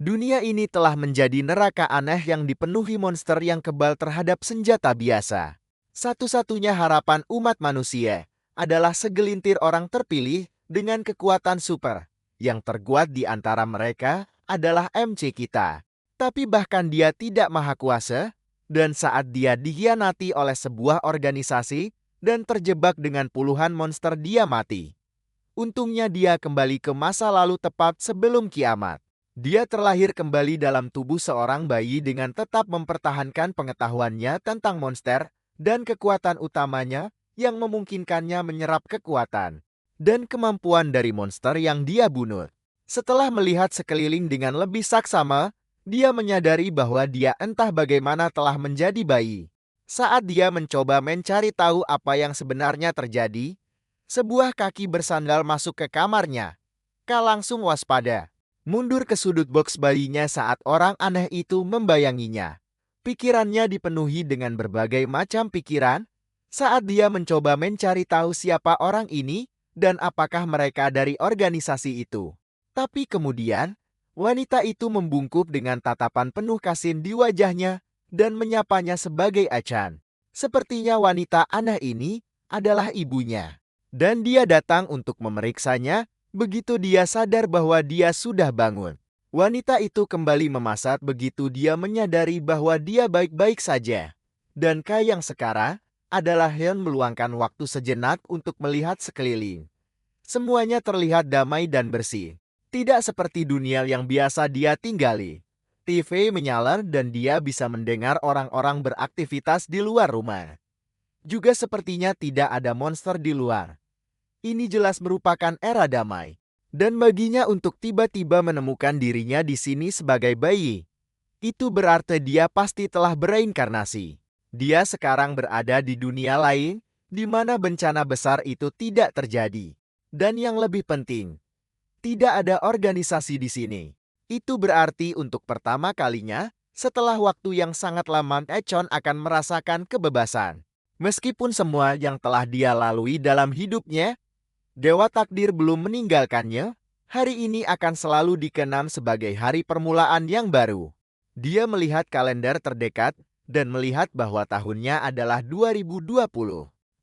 Dunia ini telah menjadi neraka aneh yang dipenuhi monster yang kebal terhadap senjata biasa. Satu-satunya harapan umat manusia adalah segelintir orang terpilih dengan kekuatan super. Yang terkuat di antara mereka adalah MC kita. Tapi bahkan dia tidak maha kuasa, dan saat dia dikhianati oleh sebuah organisasi dan terjebak dengan puluhan monster, dia mati. Untungnya dia kembali ke masa lalu tepat sebelum kiamat. Dia terlahir kembali dalam tubuh seorang bayi dengan tetap mempertahankan pengetahuannya tentang monster dan kekuatan utamanya yang memungkinkannya menyerap kekuatan dan kemampuan dari monster yang dia bunuh. Setelah melihat sekeliling dengan lebih saksama, dia menyadari bahwa dia entah bagaimana telah menjadi bayi. Saat dia mencoba mencari tahu apa yang sebenarnya terjadi, sebuah kaki bersandal masuk ke kamarnya. Kak langsung waspada. Mundur ke sudut box bayinya saat orang aneh itu membayanginya. Pikirannya dipenuhi dengan berbagai macam pikiran saat dia mencoba mencari tahu siapa orang ini dan apakah mereka dari organisasi itu. Tapi kemudian, wanita itu membungkuk dengan tatapan penuh kasih di wajahnya dan menyapanya sebagai Achan. Sepertinya wanita aneh ini adalah ibunya. Dan dia datang untuk memeriksanya. Begitu dia sadar bahwa dia sudah bangun, wanita itu kembali memasat begitu dia menyadari bahwa dia baik-baik saja. Dan Kai yang sekarang adalah Hyun meluangkan waktu sejenak untuk melihat sekeliling. Semuanya terlihat damai dan bersih. Tidak seperti dunia yang biasa dia tinggali. TV menyala dan dia bisa mendengar orang-orang beraktivitas di luar rumah. Juga sepertinya tidak ada monster di luar. Ini jelas merupakan era damai. Dan baginya untuk tiba-tiba menemukan dirinya di sini sebagai bayi, itu berarti dia pasti telah bereinkarnasi. Dia sekarang berada di dunia lain, di mana bencana besar itu tidak terjadi. Dan yang lebih penting, tidak ada organisasi di sini. Itu berarti untuk pertama kalinya, setelah waktu yang sangat lama, Echon akan merasakan kebebasan. Meskipun semua yang telah dia lalui dalam hidupnya, Dewa Takdir belum meninggalkannya, hari ini akan selalu dikenang sebagai hari permulaan yang baru. Dia melihat kalender terdekat dan melihat bahwa tahunnya adalah 2020.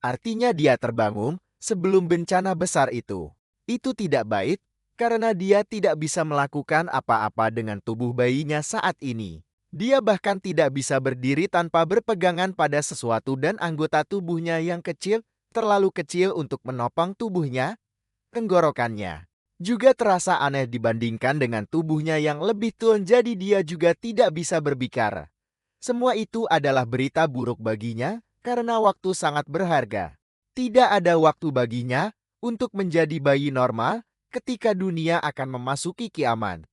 Artinya dia terbangun sebelum bencana besar itu. Itu tidak baik karena dia tidak bisa melakukan apa-apa dengan tubuh bayinya saat ini. Dia bahkan tidak bisa berdiri tanpa berpegangan pada sesuatu dan anggota tubuhnya yang kecil terlalu kecil untuk menopang tubuhnya, tenggorokannya juga terasa aneh dibandingkan dengan tubuhnya yang lebih tua, jadi dia juga tidak bisa berbicara. Semua itu adalah berita buruk baginya karena waktu sangat berharga. Tidak ada waktu baginya untuk menjadi bayi normal ketika dunia akan memasuki kiamat.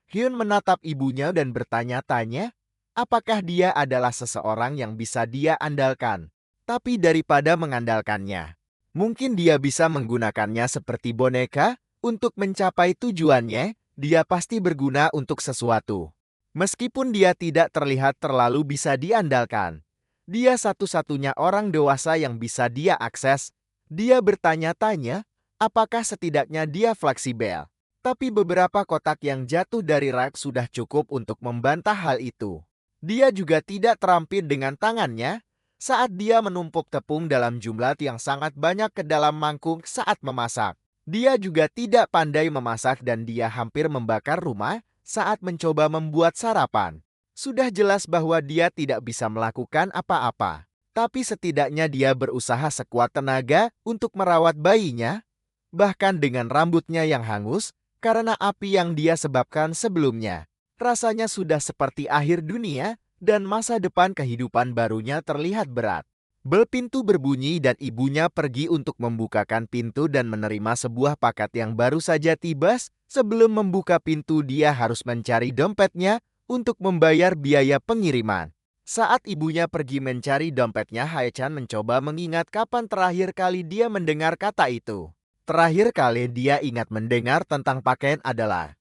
Hyun menatap ibunya dan bertanya-tanya, apakah dia adalah seseorang yang bisa dia andalkan. Tapi daripada mengandalkannya, mungkin dia bisa menggunakannya seperti boneka untuk mencapai tujuannya. Dia pasti berguna untuk sesuatu. Meskipun dia tidak terlihat terlalu bisa diandalkan, dia satu-satunya orang dewasa yang bisa dia akses. Dia bertanya-tanya, apakah setidaknya dia fleksibel. Tapi beberapa kotak yang jatuh dari rak sudah cukup untuk membantah hal itu. Dia juga tidak terampil dengan tangannya saat dia menumpuk tepung dalam jumlah yang sangat banyak ke dalam mangkuk saat memasak. Dia juga tidak pandai memasak dan dia hampir membakar rumah saat mencoba membuat sarapan. Sudah jelas bahwa dia tidak bisa melakukan apa-apa. Tapi setidaknya dia berusaha sekuat tenaga untuk merawat bayinya, bahkan dengan rambutnya yang hangus karena api yang dia sebabkan sebelumnya. Rasanya sudah seperti akhir dunia, dan masa depan kehidupan barunya terlihat berat. Bel pintu berbunyi dan ibunya pergi untuk membukakan pintu dan menerima sebuah paket yang baru saja tiba. Sebelum membuka pintu dia harus mencari dompetnya untuk membayar biaya pengiriman. Saat ibunya pergi mencari dompetnya, Haechan mencoba mengingat kapan terakhir kali dia mendengar kata itu. Terakhir kali dia ingat mendengar tentang paket adalah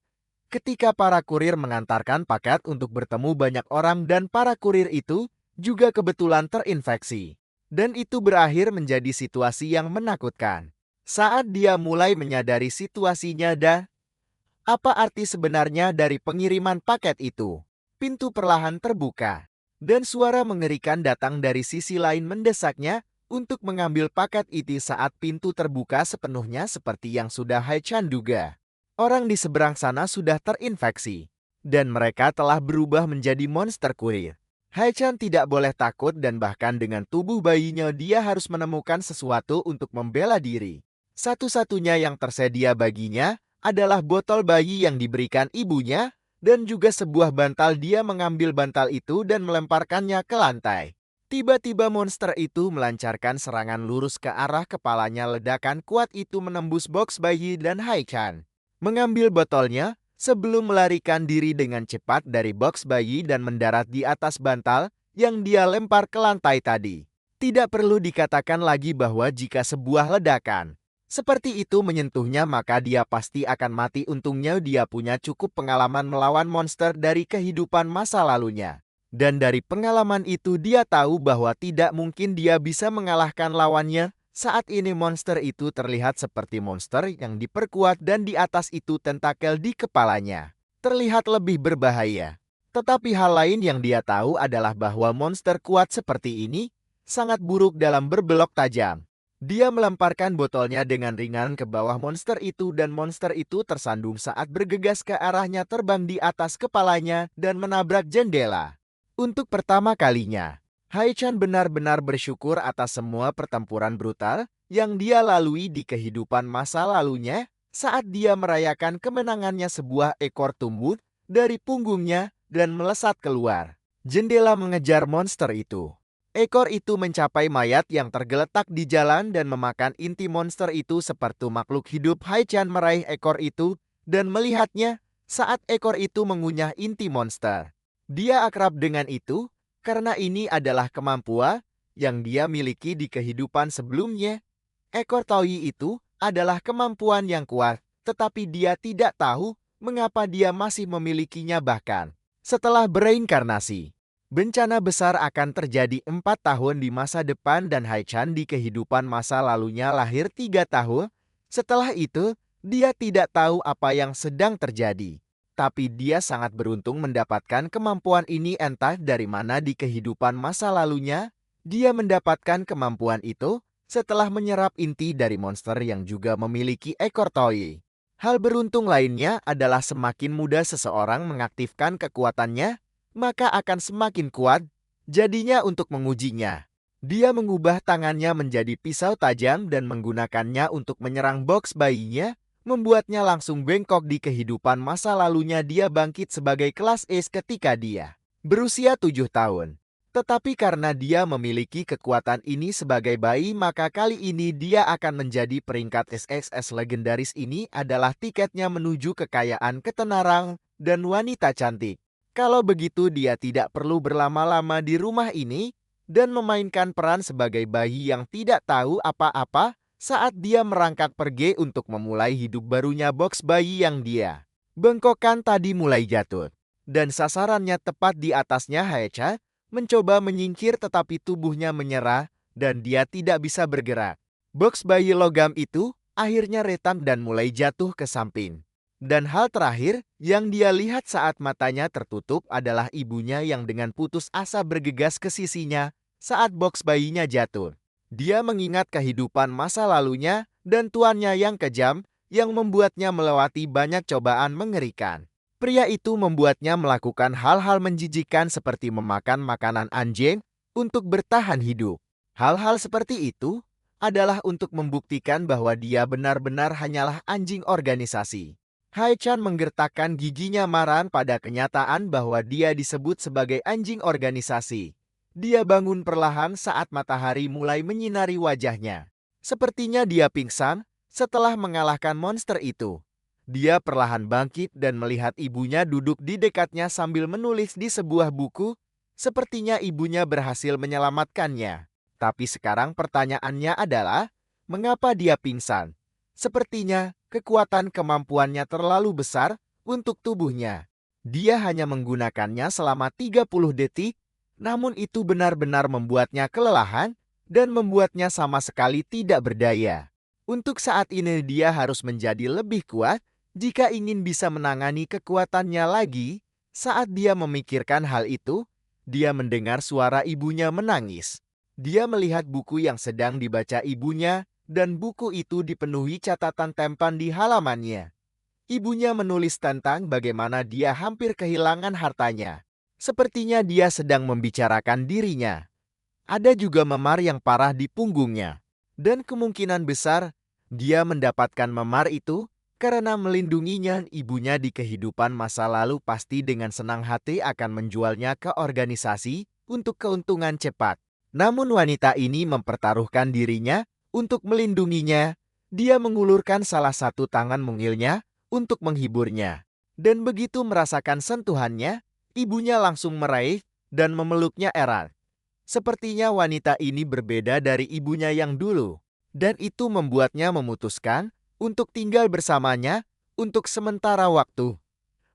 ketika para kurir mengantarkan paket untuk bertemu banyak orang dan para kurir itu juga kebetulan terinfeksi. Dan itu berakhir menjadi situasi yang menakutkan. Saat dia mulai menyadari situasinya Apa arti sebenarnya dari pengiriman paket itu? Pintu perlahan terbuka, dan suara mengerikan datang dari sisi lain mendesaknya untuk mengambil paket itu saat pintu terbuka sepenuhnya seperti yang sudah Hai-chan duga. Orang di seberang sana sudah terinfeksi, dan mereka telah berubah menjadi monster kurir. Hai-chan tidak boleh takut dan bahkan dengan tubuh bayinya dia harus menemukan sesuatu untuk membela diri. Satu-satunya yang tersedia baginya adalah botol bayi yang diberikan ibunya dan juga sebuah bantal. Dia mengambil bantal itu dan melemparkannya ke lantai. Tiba-tiba monster itu melancarkan serangan lurus ke arah kepalanya. Ledakan kuat itu menembus box bayi dan Hai-chan mengambil botolnya sebelum melarikan diri dengan cepat dari box bayi dan mendarat di atas bantal yang dia lempar ke lantai tadi. Tidak perlu dikatakan lagi bahwa jika sebuah ledakan seperti itu menyentuhnya maka dia pasti akan mati. Untungnya dia punya cukup pengalaman melawan monster dari kehidupan masa lalunya. Dan dari pengalaman itu dia tahu bahwa tidak mungkin dia bisa mengalahkan lawannya. Saat ini monster itu terlihat seperti monster yang diperkuat dan di atas itu tentakel di kepalanya terlihat lebih berbahaya. Tetapi hal lain yang dia tahu adalah bahwa monster kuat seperti ini sangat buruk dalam berbelok tajam. Dia melemparkan botolnya dengan ringan ke bawah monster itu dan monster itu tersandung saat bergegas ke arahnya, terbang di atas kepalanya dan menabrak jendela. Untuk pertama kalinya, Hai-chan benar-benar bersyukur atas semua pertempuran brutal yang dia lalui di kehidupan masa lalunya. Saat dia merayakan kemenangannya, sebuah ekor tumbuh dari punggungnya dan melesat keluar jendela mengejar monster itu. Ekor itu mencapai mayat yang tergeletak di jalan dan memakan inti monster itu seperti makhluk hidup. Hai-chan meraih ekor itu dan melihatnya saat ekor itu mengunyah inti monster. Dia akrab dengan itu karena ini adalah kemampuan yang dia miliki di kehidupan sebelumnya. Ekor Taoyi itu adalah kemampuan yang kuat, tetapi dia tidak tahu mengapa dia masih memilikinya bahkan setelah bereinkarnasi. Bencana besar akan terjadi 4 tahun di masa depan dan Hai-chan di kehidupan masa lalunya lahir 3 tahun. Setelah itu, dia tidak tahu apa yang sedang terjadi. Tapi dia sangat beruntung mendapatkan kemampuan ini. Entah dari mana di kehidupan masa lalunya, dia mendapatkan kemampuan itu setelah menyerap inti dari monster yang juga memiliki ekor Taoyi. Hal beruntung lainnya adalah semakin mudah seseorang mengaktifkan kekuatannya, maka akan semakin kuat jadinya. Untuk mengujinya, dia mengubah tangannya menjadi pisau tajam dan menggunakannya untuk menyerang box bayinya, membuatnya langsung bengkok. Di kehidupan masa lalunya dia bangkit sebagai kelas S ketika dia berusia 7 tahun. Tetapi karena dia memiliki kekuatan ini sebagai bayi, maka kali ini dia akan menjadi peringkat SXS legendaris. Ini adalah tiketnya menuju kekayaan, ketenaran, dan wanita cantik. Kalau begitu dia tidak perlu berlama-lama di rumah ini dan memainkan peran sebagai bayi yang tidak tahu apa-apa. Saat dia merangkak pergi untuk memulai hidup barunya, box bayi yang dia bengkokkan tadi mulai jatuh. Dan sasarannya tepat di atasnya. Hai-chan mencoba menyingkir tetapi tubuhnya menyerah dan dia tidak bisa bergerak. Box bayi logam itu akhirnya retak dan mulai jatuh ke samping. Dan hal terakhir yang dia lihat saat matanya tertutup adalah ibunya yang dengan putus asa bergegas ke sisinya saat box bayinya jatuh. Dia mengingat kehidupan masa lalunya dan tuannya yang kejam yang membuatnya melewati banyak cobaan mengerikan. Pria itu membuatnya melakukan hal-hal menjijikkan seperti memakan makanan anjing untuk bertahan hidup. Hal-hal seperti itu adalah untuk membuktikan bahwa dia benar-benar hanyalah anjing organisasi. Hai-chan menggertakkan giginya marah pada kenyataan bahwa dia disebut sebagai anjing organisasi. Dia bangun perlahan saat matahari mulai menyinari wajahnya. Sepertinya dia pingsan setelah mengalahkan monster itu. Dia perlahan bangkit dan melihat ibunya duduk di dekatnya sambil menulis di sebuah buku. Sepertinya ibunya berhasil menyelamatkannya. Tapi sekarang pertanyaannya adalah, mengapa dia pingsan? Sepertinya kekuatan kemampuannya terlalu besar untuk tubuhnya. Dia hanya menggunakannya selama 30 detik. Namun itu benar-benar membuatnya kelelahan dan membuatnya sama sekali tidak berdaya. Untuk saat ini dia harus menjadi lebih kuat, Jika ingin bisa menangani kekuatannya lagi, saat dia memikirkan hal itu, dia mendengar suara ibunya menangis. Dia melihat buku yang sedang dibaca ibunya, dan buku itu dipenuhi catatan tempan di halamannya. Ibunya menulis tentang bagaimana dia hampir kehilangan hartanya. Sepertinya dia sedang membicarakan dirinya. Ada juga memar yang parah di punggungnya. Dan kemungkinan besar dia mendapatkan memar itu karena melindunginya. Ibunya di kehidupan masa lalu pasti dengan senang hati akan menjualnya ke organisasi untuk keuntungan cepat. Namun wanita ini mempertaruhkan dirinya untuk melindunginya. Dia mengulurkan salah satu tangan mungilnya untuk menghiburnya. Dan begitu merasakan sentuhannya, ibunya langsung meraih dan memeluknya erat. Sepertinya wanita ini berbeda dari ibunya yang dulu, dan itu membuatnya memutuskan untuk tinggal bersamanya untuk sementara waktu.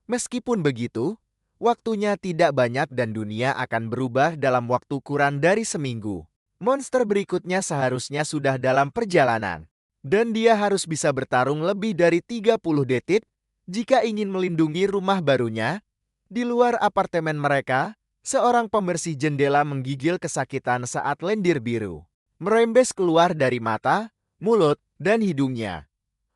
Meskipun begitu, waktunya tidak banyak dan dunia akan berubah dalam waktu kurang dari seminggu. Monster berikutnya seharusnya sudah dalam perjalanan, dan dia harus bisa bertarung lebih dari 30 detik jika ingin melindungi rumah barunya. Di luar apartemen mereka, seorang pembersih jendela menggigil kesakitan saat lendir biru merembes keluar dari mata, mulut, dan hidungnya.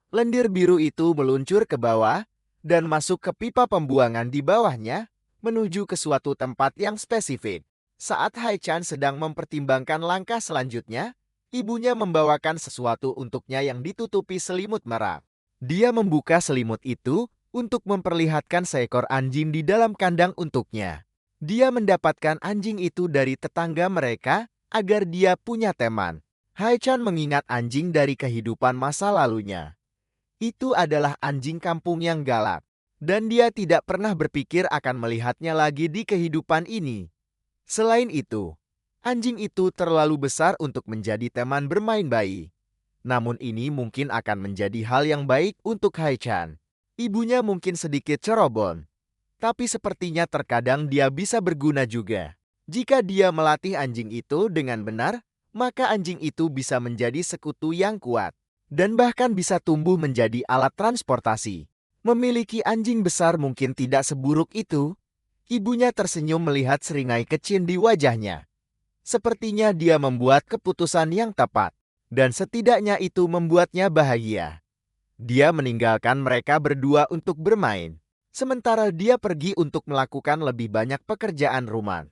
Lendir biru itu meluncur ke bawah dan masuk ke pipa pembuangan di bawahnya menuju ke suatu tempat yang spesifik. Saat Hai-chan sedang mempertimbangkan langkah selanjutnya, ibunya membawakan sesuatu untuknya yang ditutupi selimut merah. Dia membuka selimut itu untuk memperlihatkan seekor anjing di dalam kandang untuknya. Dia mendapatkan anjing itu dari tetangga mereka agar dia punya teman. Hai-chan mengingat anjing dari kehidupan masa lalunya. Itu adalah anjing kampung yang galak, dan dia tidak pernah berpikir akan melihatnya lagi di kehidupan ini. Selain itu, anjing itu terlalu besar untuk menjadi teman bermain bayi. Namun ini mungkin akan menjadi hal yang baik untuk Hai-chan. Ibunya mungkin sedikit ceroboh, tapi sepertinya terkadang dia bisa berguna juga. Jika dia melatih anjing itu dengan benar, maka anjing itu bisa menjadi sekutu yang kuat dan bahkan bisa tumbuh menjadi alat transportasi. Memiliki anjing besar mungkin tidak seburuk itu. Ibunya tersenyum melihat seringai kecil di wajahnya. Sepertinya dia membuat keputusan yang tepat, dan setidaknya itu membuatnya bahagia. Dia meninggalkan mereka berdua untuk bermain, sementara dia pergi untuk melakukan lebih banyak pekerjaan rumah.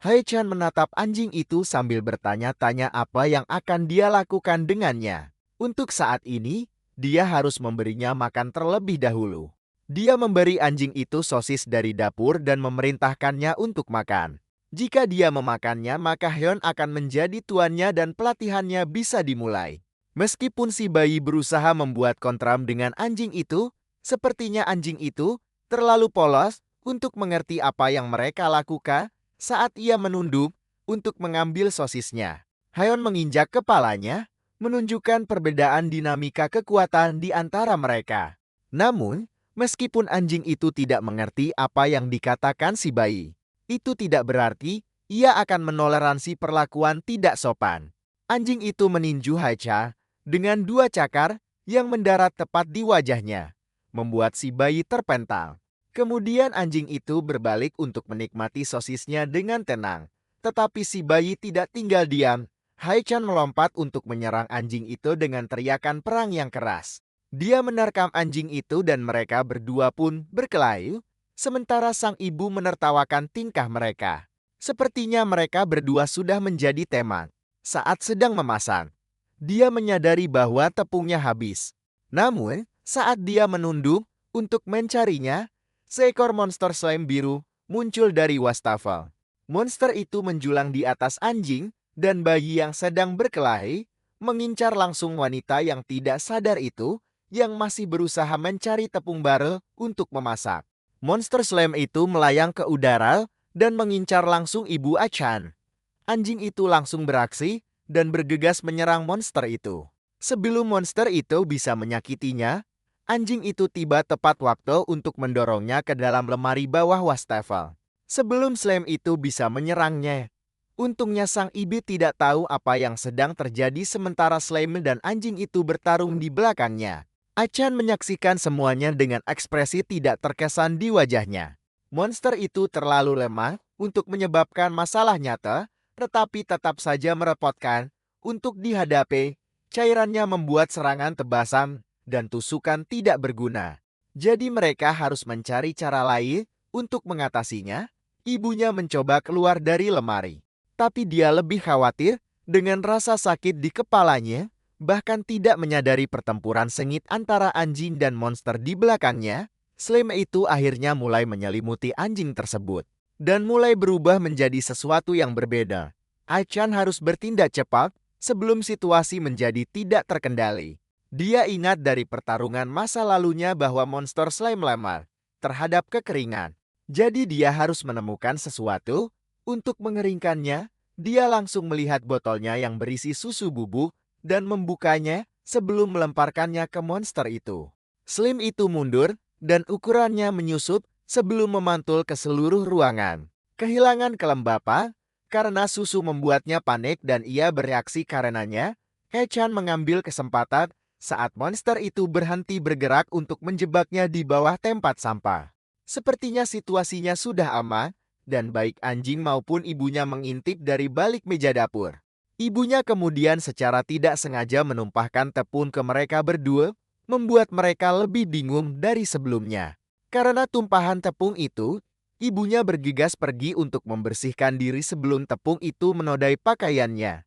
Hai-chan menatap anjing itu sambil bertanya-tanya apa yang akan dia lakukan dengannya. Untuk saat ini, dia harus memberinya makan terlebih dahulu. Dia memberi anjing itu sosis dari dapur dan memerintahkannya untuk makan. Jika dia memakannya, maka Hyun akan menjadi tuannya dan pelatihannya bisa dimulai. Meskipun si bayi berusaha membuat kontram dengan anjing itu, sepertinya anjing itu terlalu polos untuk mengerti apa yang mereka lakukan saat ia menunduk untuk mengambil sosisnya. Hyun menginjak kepalanya, menunjukkan perbedaan dinamika kekuatan di antara mereka. Namun, meskipun anjing itu tidak mengerti apa yang dikatakan si bayi, itu tidak berarti ia akan menoleransi perlakuan tidak sopan. Anjing itu meninju Hai-chan dengan dua cakar yang mendarat tepat di wajahnya, membuat si bayi terpental. Kemudian anjing itu berbalik untuk menikmati sosisnya dengan tenang. Tetapi si bayi tidak tinggal diam. Hai-chan melompat untuk menyerang anjing itu dengan teriakan perang yang keras. Dia menerkam anjing itu dan mereka berdua pun berkelahi, sementara sang ibu menertawakan tingkah mereka. Sepertinya mereka berdua sudah menjadi teman. Saat sedang memasak, dia menyadari bahwa tepungnya habis. Namun, saat dia menunduk untuk mencarinya, seekor monster slime biru muncul dari wastafel. Monster itu menjulang di atas anjing dan bayi yang sedang berkelahi, mengincar langsung wanita yang tidak sadar itu yang masih berusaha mencari tepung baru untuk memasak. Monster slime itu melayang ke udara dan mengincar langsung Ibu Achan. Anjing itu langsung beraksi dan bergegas menyerang monster itu. Sebelum monster itu bisa menyakitinya, anjing itu tiba tepat waktu untuk mendorongnya ke dalam lemari bawah wastafel. Sebelum slime itu bisa menyerangnya, untungnya sang ibu tidak tahu apa yang sedang terjadi sementara slime dan anjing itu bertarung di belakangnya. Achan menyaksikan semuanya dengan ekspresi tidak terkesan di wajahnya. Monster itu terlalu lemah untuk menyebabkan masalah nyata, tetapi tetap saja merepotkan untuk dihadapi. Cairannya membuat serangan tebasan dan tusukan tidak berguna. Jadi mereka harus mencari cara lain untuk mengatasinya. Ibunya mencoba keluar dari lemari. Tapi dia lebih khawatir dengan rasa sakit di kepalanya, bahkan tidak menyadari pertempuran sengit antara anjing dan monster di belakangnya. Slime itu akhirnya mulai menyelimuti anjing tersebut dan mulai berubah menjadi sesuatu yang berbeda. Achan harus bertindak cepat sebelum situasi menjadi tidak terkendali. Dia ingat dari pertarungan masa lalunya bahwa monster slime lemah terhadap kekeringan. Jadi dia harus menemukan sesuatu untuk mengeringkannya. Dia langsung melihat botolnya yang berisi susu bubuk dan membukanya sebelum melemparkannya ke monster itu. Slime itu mundur dan ukurannya menyusut sebelum memantul ke seluruh ruangan. Kehilangan kelembapan karena susu membuatnya panik dan ia bereaksi karenanya. Hechan mengambil kesempatan saat monster itu berhenti bergerak untuk menjebaknya di bawah tempat sampah. Sepertinya situasinya sudah aman, dan baik anjing maupun ibunya mengintip dari balik meja dapur. Ibunya kemudian secara tidak sengaja menumpahkan tepung ke mereka berdua, membuat mereka lebih bingung dari sebelumnya. Karena tumpahan tepung itu, ibunya bergegas pergi untuk membersihkan diri sebelum tepung itu menodai pakaiannya.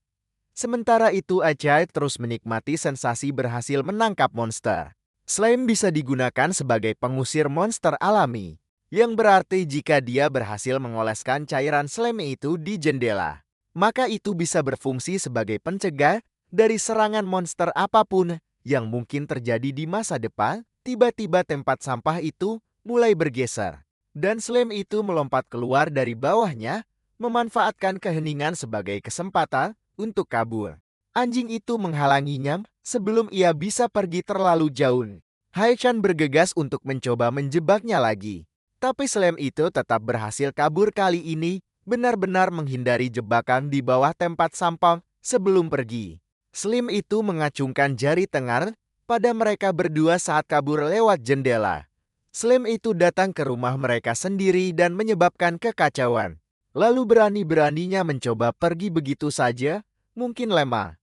Sementara itu Ajay terus menikmati sensasi berhasil menangkap monster. Slime bisa digunakan sebagai pengusir monster alami, yang berarti jika dia berhasil mengoleskan cairan slime itu di jendela, maka itu bisa berfungsi sebagai pencegah dari serangan monster apapun yang mungkin terjadi di masa depan. Tiba-tiba tempat sampah itu mulai bergeser, dan slime itu melompat keluar dari bawahnya, memanfaatkan keheningan sebagai kesempatan untuk kabur. Anjing itu menghalanginya sebelum ia bisa pergi terlalu jauh. Haichan bergegas untuk mencoba menjebaknya lagi. Tapi slime itu tetap berhasil kabur kali ini, benar-benar menghindari jebakan di bawah tempat sampah sebelum pergi. Slime itu mengacungkan jari tengah pada mereka berdua saat kabur lewat jendela. Slime itu datang ke rumah mereka sendiri dan menyebabkan kekacauan. Lalu berani-beraninya mencoba pergi begitu saja, mungkin lemah,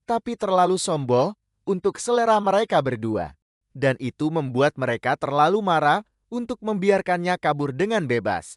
tapi terlalu sombong untuk selera mereka berdua. Dan itu membuat mereka terlalu marah untuk membiarkannya kabur dengan bebas.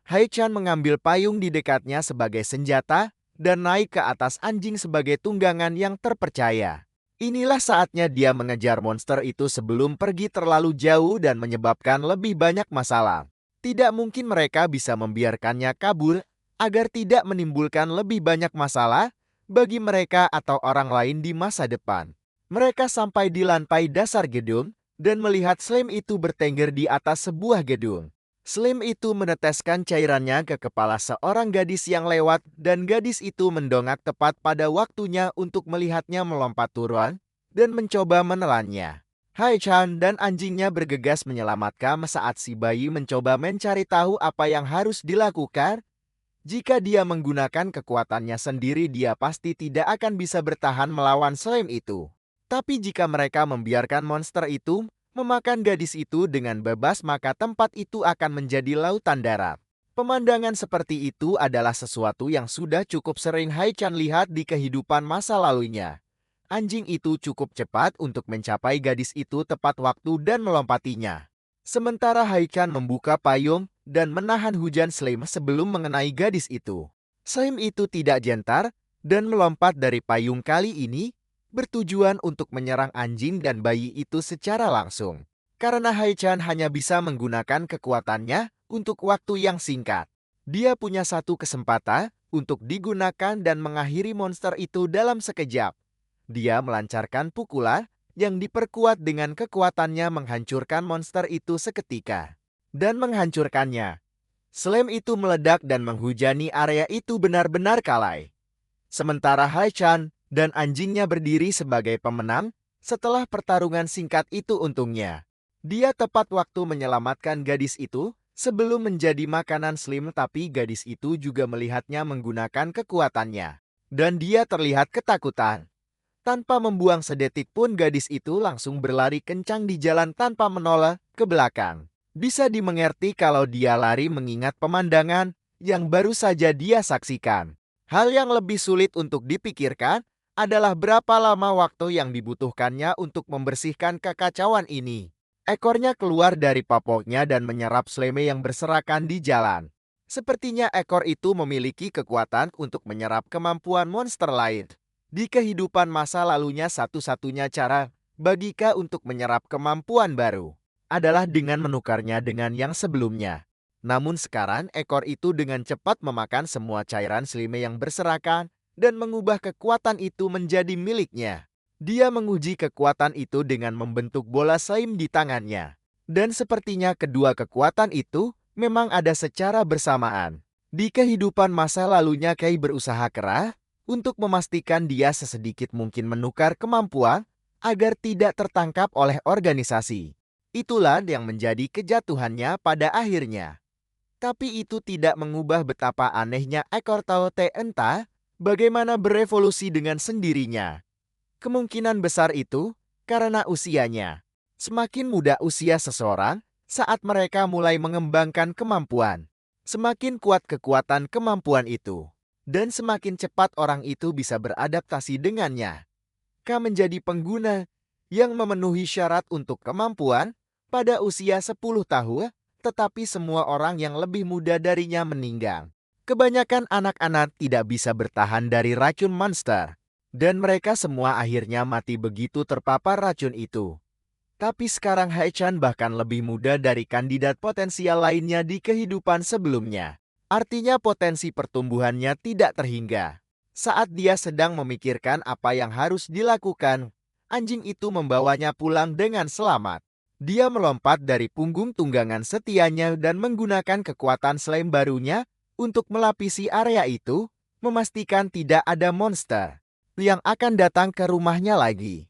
Haichan mengambil payung di dekatnya sebagai senjata dan naik ke atas anjing sebagai tunggangan yang terpercaya. Inilah saatnya dia mengejar monster itu sebelum pergi terlalu jauh dan menyebabkan lebih banyak masalah. Tidak mungkin mereka bisa membiarkannya kabur agar tidak menimbulkan lebih banyak masalah bagi mereka atau orang lain di masa depan. Mereka sampai di lantai dasar gedung dan melihat slime itu bertengger di atas sebuah gedung. Slime itu meneteskan cairannya ke kepala seorang gadis yang lewat dan gadis itu mendongak tepat pada waktunya untuk melihatnya melompat turun dan mencoba menelannya. Haichan dan anjingnya bergegas menyelamatkan saat si bayi mencoba mencari tahu apa yang harus dilakukan. Jika dia menggunakan kekuatannya sendiri, dia pasti tidak akan bisa bertahan melawan slime itu. Tapi jika mereka membiarkan monster itu memakan gadis itu dengan bebas, maka tempat itu akan menjadi lautan darat. Pemandangan seperti itu adalah sesuatu yang sudah cukup sering Haichan lihat di kehidupan masa lalunya. Anjing itu cukup cepat untuk mencapai gadis itu tepat waktu dan melompatinya. Sementara Haichan membuka payung dan menahan hujan slime sebelum mengenai gadis itu. Slime itu tidak gentar dan melompat dari payung kali ini, bertujuan untuk menyerang anjing dan bayi itu secara langsung. Karena Haichan hanya bisa menggunakan kekuatannya untuk waktu yang singkat. Dia punya satu kesempatan untuk digunakan dan mengakhiri monster itu dalam sekejap. Dia melancarkan pukulan yang diperkuat dengan kekuatannya menghancurkan monster itu seketika. Dan menghancurkannya. Slime itu meledak dan menghujani area itu benar-benar kalai. Sementara Haichan dan anjingnya berdiri sebagai pemenang setelah pertarungan singkat itu untungnya. Dia tepat waktu menyelamatkan gadis itu sebelum menjadi makanan slime, tapi gadis itu juga melihatnya menggunakan kekuatannya. Dan dia terlihat ketakutan. Tanpa membuang sedetik pun gadis itu langsung berlari kencang di jalan tanpa menoleh ke belakang. Bisa dimengerti kalau dia lari mengingat pemandangan yang baru saja dia saksikan. Hal yang lebih sulit untuk dipikirkan adalah berapa lama waktu yang dibutuhkannya untuk membersihkan kekacauan ini. Ekornya keluar dari papoknya dan menyerap seleme yang berserakan di jalan. Sepertinya ekor itu memiliki kekuatan untuk menyerap kemampuan monster lain. Di kehidupan masa lalunya satu-satunya cara bagi K untuk menyerap kemampuan baru adalah dengan menukarnya dengan yang sebelumnya. Namun sekarang ekor itu dengan cepat memakan semua cairan selime yang berserakan dan mengubah kekuatan itu menjadi miliknya. Dia menguji kekuatan itu dengan membentuk bola slime di tangannya. Dan sepertinya kedua kekuatan itu memang ada secara bersamaan. Di kehidupan masa lalunya Kay berusaha keras untuk memastikan dia sesedikit mungkin menukar kemampuan agar tidak tertangkap oleh organisasi. Itulah yang menjadi kejatuhannya pada akhirnya. Tapi itu tidak mengubah betapa anehnya ekor Tao Te entah bagaimana berevolusi dengan sendirinya. Kemungkinan besar itu karena usianya. Semakin muda usia seseorang, saat mereka mulai mengembangkan kemampuan, semakin kuat kekuatan kemampuan itu. Dan semakin cepat orang itu bisa beradaptasi dengannya. K menjadi pengguna yang memenuhi syarat untuk kemampuan pada usia 10 tahun, tetapi semua orang yang lebih muda darinya meninggal. Kebanyakan anak-anak tidak bisa bertahan dari racun monster, dan mereka semua akhirnya mati begitu terpapar racun itu. Tapi sekarang Haichan bahkan lebih muda dari kandidat potensial lainnya di kehidupan sebelumnya. Artinya potensi pertumbuhannya tidak terhingga. Saat dia sedang memikirkan apa yang harus dilakukan, anjing itu membawanya pulang dengan selamat. Dia melompat dari punggung tunggangan setianya dan menggunakan kekuatan slime barunya untuk melapisi area itu, memastikan tidak ada monster yang akan datang ke rumahnya lagi.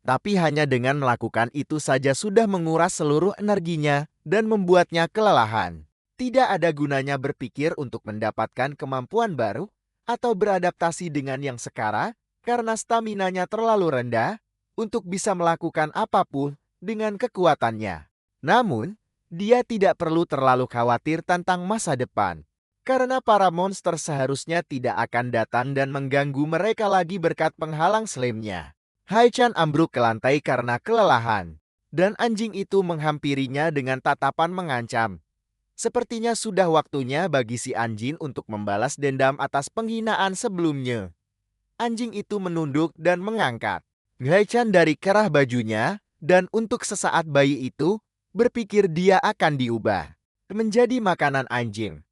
Tapi hanya dengan melakukan itu saja sudah menguras seluruh energinya dan membuatnya kelelahan. Tidak ada gunanya berpikir untuk mendapatkan kemampuan baru atau beradaptasi dengan yang sekarang karena staminanya terlalu rendah untuk bisa melakukan apapun dengan kekuatannya. Namun, dia tidak perlu terlalu khawatir tentang masa depan. Karena para monster seharusnya tidak akan datang dan mengganggu mereka lagi berkat penghalang slime-nya. Haichan ambruk ke lantai karena kelelahan. Dan anjing itu menghampirinya dengan tatapan mengancam. Sepertinya sudah waktunya bagi si anjing untuk membalas dendam atas penghinaan sebelumnya. Anjing itu menunduk dan mengangkat Haichan dari kerah bajunya, dan untuk sesaat bayi itu berpikir dia akan diubah menjadi makanan anjing.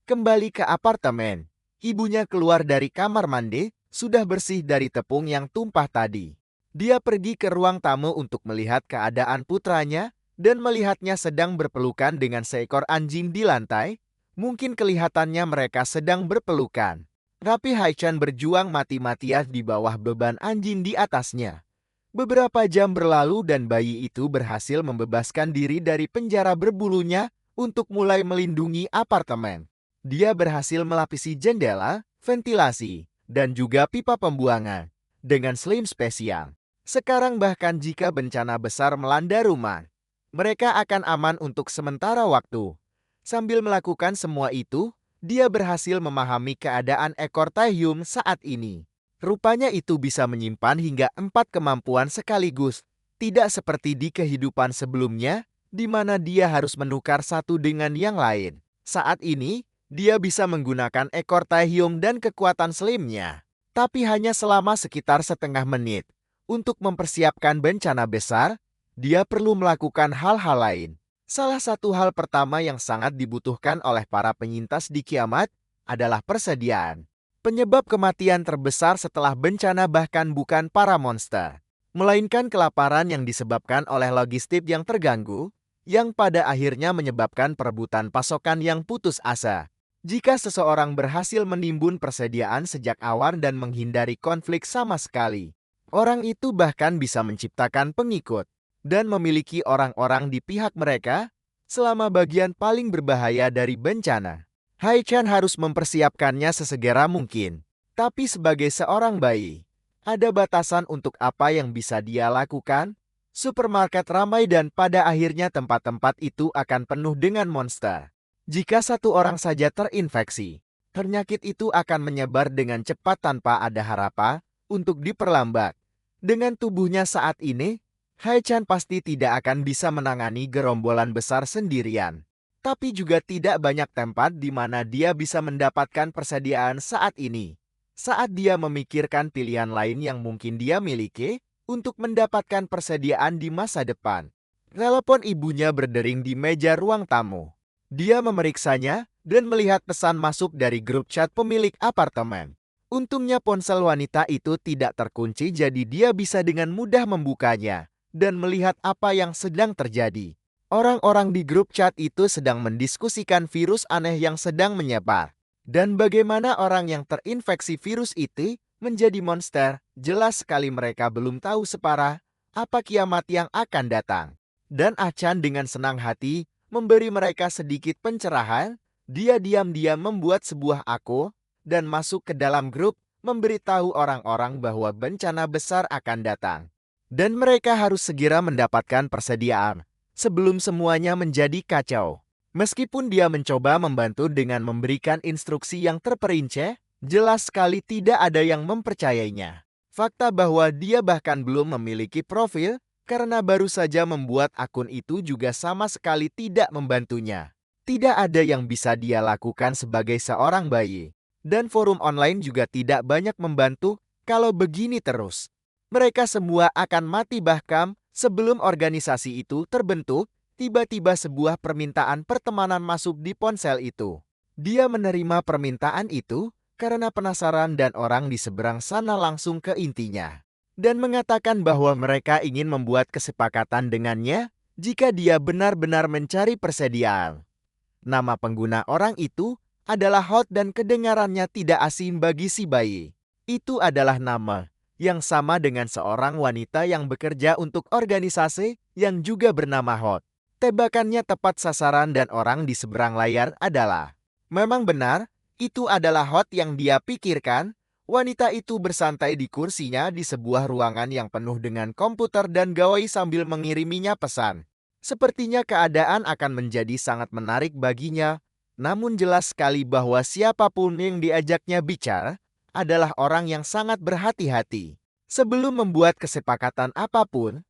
Kembali ke apartemen, ibunya keluar dari kamar mandi, sudah bersih dari tepung yang tumpah tadi. Dia pergi ke ruang tamu untuk melihat keadaan putranya dan melihatnya sedang berpelukan dengan seekor anjing di lantai. Mungkin kelihatannya mereka sedang berpelukan. Tapi Haichan berjuang mati-matian di bawah beban anjing di atasnya. Beberapa jam berlalu dan bayi itu berhasil membebaskan diri dari penjara berbulunya untuk mulai melindungi apartemen. Dia berhasil melapisi jendela, ventilasi, dan juga pipa pembuangan dengan slime spesial. Sekarang bahkan jika bencana besar melanda rumah, mereka akan aman untuk sementara waktu. Sambil melakukan semua itu, dia berhasil memahami keadaan ekor Taehyung saat ini. Rupanya itu bisa menyimpan hingga 4 kemampuan sekaligus. Tidak seperti di kehidupan sebelumnya, di mana dia harus menukar satu dengan yang lain. Saat ini, dia bisa menggunakan ekor Taehyung dan kekuatan slime-nya. Tapi hanya selama sekitar setengah menit. Untuk mempersiapkan bencana besar, dia perlu melakukan hal-hal lain. Salah satu hal pertama yang sangat dibutuhkan oleh para penyintas di kiamat adalah persediaan. Penyebab kematian terbesar setelah bencana bahkan bukan para monster, melainkan kelaparan yang disebabkan oleh logistik yang terganggu, yang pada akhirnya menyebabkan perebutan pasokan yang putus asa. Jika seseorang berhasil menimbun persediaan sejak awal dan menghindari konflik sama sekali, orang itu bahkan bisa menciptakan pengikut dan memiliki orang-orang di pihak mereka selama bagian paling berbahaya dari bencana. Haichan harus mempersiapkannya sesegera mungkin. Tapi sebagai seorang bayi, Ada batasan untuk apa yang bisa dia lakukan. Supermarket ramai dan pada akhirnya tempat-tempat itu akan penuh dengan monster. Jika satu orang saja terinfeksi, penyakit itu akan menyebar dengan cepat tanpa ada harapan untuk diperlambat. Dengan tubuhnya saat ini, Hai-chan pasti tidak akan bisa menangani gerombolan besar sendirian. Tapi juga tidak banyak tempat di mana dia bisa mendapatkan persediaan saat ini. Saat dia memikirkan pilihan lain yang mungkin dia miliki untuk mendapatkan persediaan di masa depan. Telepon ibunya berdering di meja ruang tamu. Dia memeriksanya dan melihat pesan masuk dari grup chat pemilik apartemen. Untungnya ponsel wanita itu tidak terkunci jadi dia bisa dengan mudah membukanya dan melihat apa yang sedang terjadi. Orang-orang di grup chat itu sedang mendiskusikan virus aneh yang sedang menyebar. Dan bagaimana orang yang terinfeksi virus itu menjadi monster, jelas sekali mereka belum tahu separah apa kiamat yang akan datang. Dan Ah-chan dengan senang hati memberi mereka sedikit pencerahan. Dia diam-diam membuat sebuah akun dan masuk ke dalam grup memberitahu orang-orang bahwa bencana besar akan datang. Dan mereka harus segera mendapatkan persediaan sebelum semuanya menjadi kacau. Meskipun dia mencoba membantu dengan memberikan instruksi yang terperinci, jelas sekali tidak ada yang mempercayainya. Fakta bahwa dia bahkan belum memiliki profil karena baru saja membuat akun itu juga sama sekali tidak membantunya. Tidak ada yang bisa dia lakukan sebagai seorang bayi. Dan forum online juga tidak banyak membantu kalau begini terus. Mereka semua akan mati bahkan sebelum organisasi itu terbentuk, tiba-tiba sebuah permintaan pertemanan masuk di ponsel itu. Dia menerima permintaan itu karena penasaran dan orang di seberang sana langsung ke intinya. Dan mengatakan bahwa mereka ingin membuat kesepakatan dengannya jika dia benar-benar mencari persediaan. Nama pengguna orang itu adalah Hot dan kedengarannya tidak asing bagi si bayi. Itu adalah nama yang sama dengan seorang wanita yang bekerja untuk organisasi yang juga bernama Hot. Tebakannya tepat sasaran dan orang di seberang layar adalah. Memang benar, itu adalah Hot yang dia pikirkan. Wanita itu bersantai di kursinya di sebuah ruangan yang penuh dengan komputer dan gawai sambil mengiriminya pesan. Sepertinya keadaan akan menjadi sangat menarik baginya, namun jelas sekali bahwa siapapun yang diajaknya bicara adalah orang yang sangat berhati-hati. Sebelum membuat kesepakatan apapun,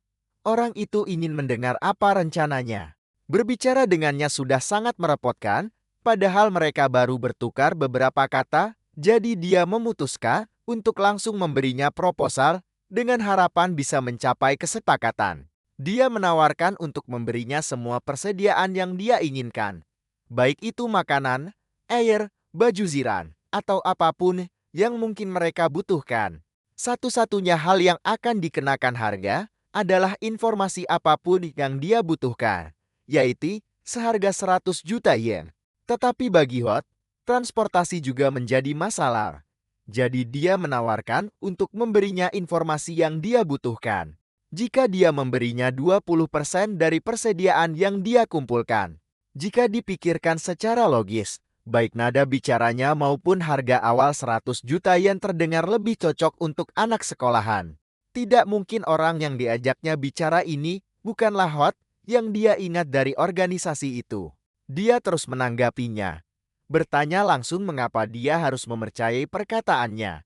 orang itu ingin mendengar apa rencananya. Berbicara dengannya sudah sangat merepotkan, padahal mereka baru bertukar beberapa kata, jadi dia memutuskan untuk langsung memberinya proposal dengan harapan bisa mencapai kesepakatan. Dia menawarkan untuk memberinya semua persediaan yang dia inginkan, baik itu makanan, air, baju ziran, atau apapun yang mungkin mereka butuhkan. Satu-satunya hal yang akan dikenakan harga adalah informasi apapun yang dia butuhkan, yaitu seharga 100 juta yen. Tetapi bagi Hot, transportasi juga menjadi masalah. Jadi dia menawarkan untuk memberinya informasi yang dia butuhkan. Jika dia memberinya 20% dari persediaan yang dia kumpulkan. Jika dipikirkan secara logis, baik nada bicaranya maupun harga awal 100 juta yen terdengar lebih cocok untuk anak sekolahan. Tidak mungkin orang yang diajaknya bicara ini bukanlah Hot yang dia ingat dari organisasi itu. Dia terus menanggapinya. Bertanya langsung mengapa dia harus mempercayai perkataannya.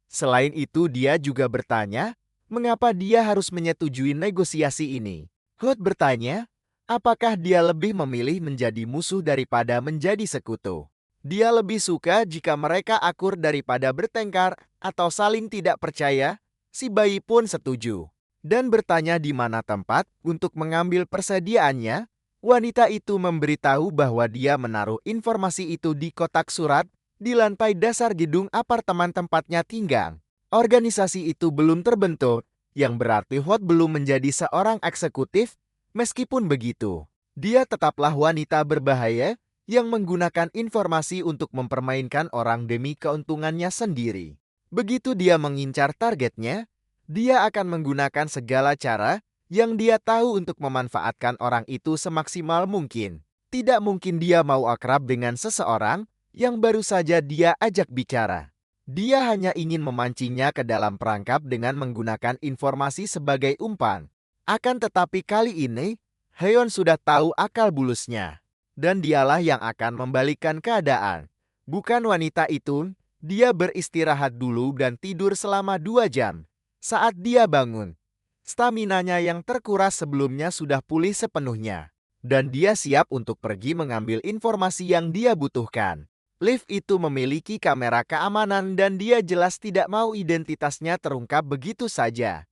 Selain itu dia juga bertanya, mengapa dia harus menyetujui negosiasi ini. Hot bertanya, apakah dia lebih memilih menjadi musuh daripada menjadi sekutu? Dia lebih suka jika mereka akur daripada bertengkar atau saling tidak percaya. Si bayi pun setuju. Dan bertanya di mana tempat untuk mengambil persediaannya. Wanita itu memberitahu bahwa dia menaruh informasi itu di kotak surat di lantai dasar gedung apartemen tempatnya tinggal. Organisasi itu belum terbentuk, yang berarti Hot belum menjadi seorang eksekutif. Meskipun begitu, dia tetaplah wanita berbahaya yang menggunakan informasi untuk mempermainkan orang demi keuntungannya sendiri. Begitu dia mengincar targetnya, dia akan menggunakan segala cara yang dia tahu untuk memanfaatkan orang itu semaksimal mungkin. Tidak mungkin dia mau akrab dengan seseorang yang baru saja dia ajak bicara. Dia hanya ingin memancingnya ke dalam perangkap dengan menggunakan informasi sebagai umpan. Akan tetapi kali ini, Heon sudah tahu akal bulusnya. Dan dialah yang akan membalikkan keadaan. Bukan wanita itu, dia beristirahat dulu dan tidur selama 2 jam. Saat dia bangun, staminanya yang terkuras sebelumnya sudah pulih sepenuhnya. Dan dia siap untuk pergi mengambil informasi yang dia butuhkan. Lift itu memiliki kamera keamanan dan dia jelas tidak mau identitasnya terungkap begitu saja.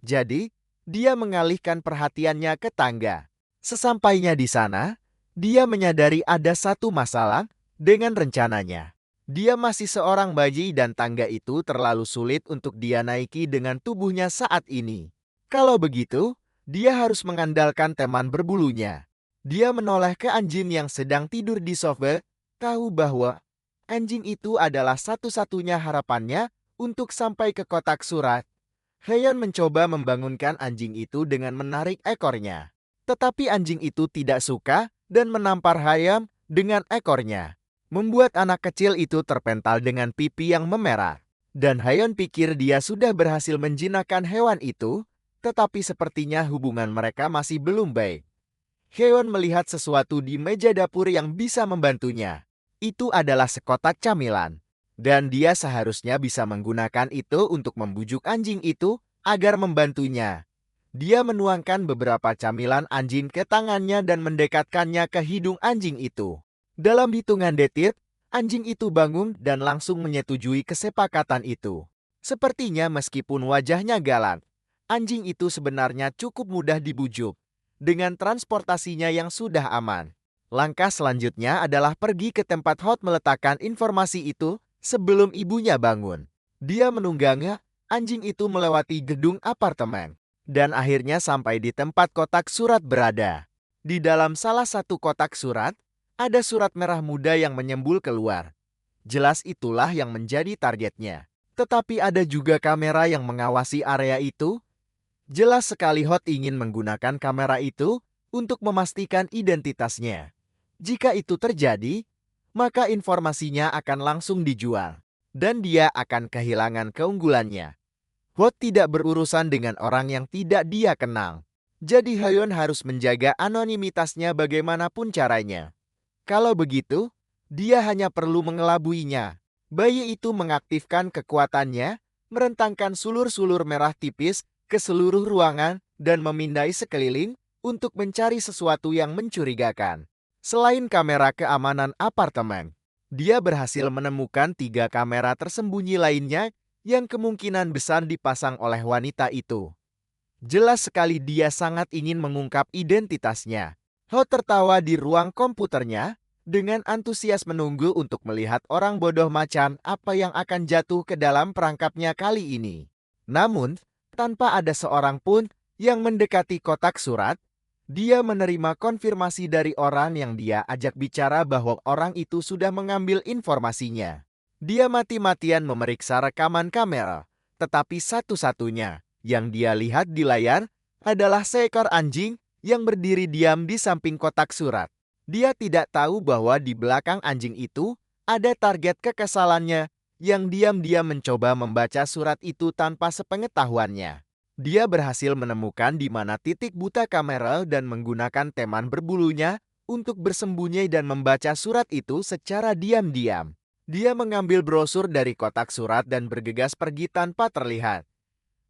Jadi, dia mengalihkan perhatiannya ke tangga. Sesampainya di sana, dia menyadari ada satu masalah dengan rencananya. Dia masih seorang bayi dan tangga itu terlalu sulit untuk dia naiki dengan tubuhnya saat ini. Kalau begitu, dia harus mengandalkan teman berbulunya. Dia menoleh ke anjing yang sedang tidur di sofa, tahu bahwa anjing itu adalah satu-satunya harapannya untuk sampai ke kotak surat. Heon mencoba membangunkan anjing itu dengan menarik ekornya. Tetapi anjing itu tidak suka dan menampar Hayam dengan ekornya. Membuat anak kecil itu terpental dengan pipi yang memerah. Dan Heon pikir dia sudah berhasil menjinakkan hewan itu, tetapi sepertinya hubungan mereka masih belum baik. Heon melihat sesuatu di meja dapur yang bisa membantunya. Itu adalah sekotak camilan. Dan dia seharusnya bisa menggunakan itu untuk membujuk anjing itu agar membantunya. Dia menuangkan beberapa camilan anjing ke tangannya dan mendekatkannya ke hidung anjing itu. Dalam hitungan detik, anjing itu bangun dan langsung menyetujui kesepakatan itu. Sepertinya meskipun wajahnya galak, anjing itu sebenarnya cukup mudah dibujuk. Dengan transportasinya yang sudah aman. Langkah selanjutnya adalah pergi ke tempat Hot meletakkan informasi itu sebelum ibunya bangun. Dia menunggangnya, anjing itu melewati gedung apartemen. Dan akhirnya sampai di tempat kotak surat berada. Di dalam salah satu kotak surat, ada surat merah muda yang menyembul keluar. Jelas itulah yang menjadi targetnya. Tetapi ada juga kamera yang mengawasi area itu. Jelas sekali Hot ingin menggunakan kamera itu untuk memastikan identitasnya. Jika itu terjadi, maka informasinya akan langsung dijual. Dan dia akan kehilangan keunggulannya. Hot tidak berurusan dengan orang yang tidak dia kenal. Jadi Heon harus menjaga anonimitasnya bagaimanapun caranya. Kalau begitu, dia hanya perlu mengelabuinya. Bayi itu mengaktifkan kekuatannya, merentangkan sulur-sulur merah tipis ke seluruh ruangan dan memindai sekeliling untuk mencari sesuatu yang mencurigakan. Selain kamera keamanan apartemen, dia berhasil menemukan 3 kamera tersembunyi lainnya yang kemungkinan besar dipasang oleh wanita itu. Jelas sekali dia sangat ingin mengungkap identitasnya. Ho tertawa di ruang komputernya dengan antusias menunggu untuk melihat orang bodoh macam apa yang akan jatuh ke dalam perangkapnya kali ini. Namun, tanpa ada seorang pun yang mendekati kotak surat, dia menerima konfirmasi dari orang yang dia ajak bicara bahwa orang itu sudah mengambil informasinya. Dia mati-matian memeriksa rekaman kamera, tetapi satu-satunya yang dia lihat di layar adalah seekor anjing yang berdiri diam di samping kotak surat. Dia tidak tahu bahwa di belakang anjing itu ada target kekesalannya yang diam-diam mencoba membaca surat itu tanpa sepengetahuannya. Dia berhasil menemukan di mana titik buta kamera dan menggunakan teman berbulunya untuk bersembunyi dan membaca surat itu secara diam-diam. Dia mengambil brosur dari kotak surat dan bergegas pergi tanpa terlihat.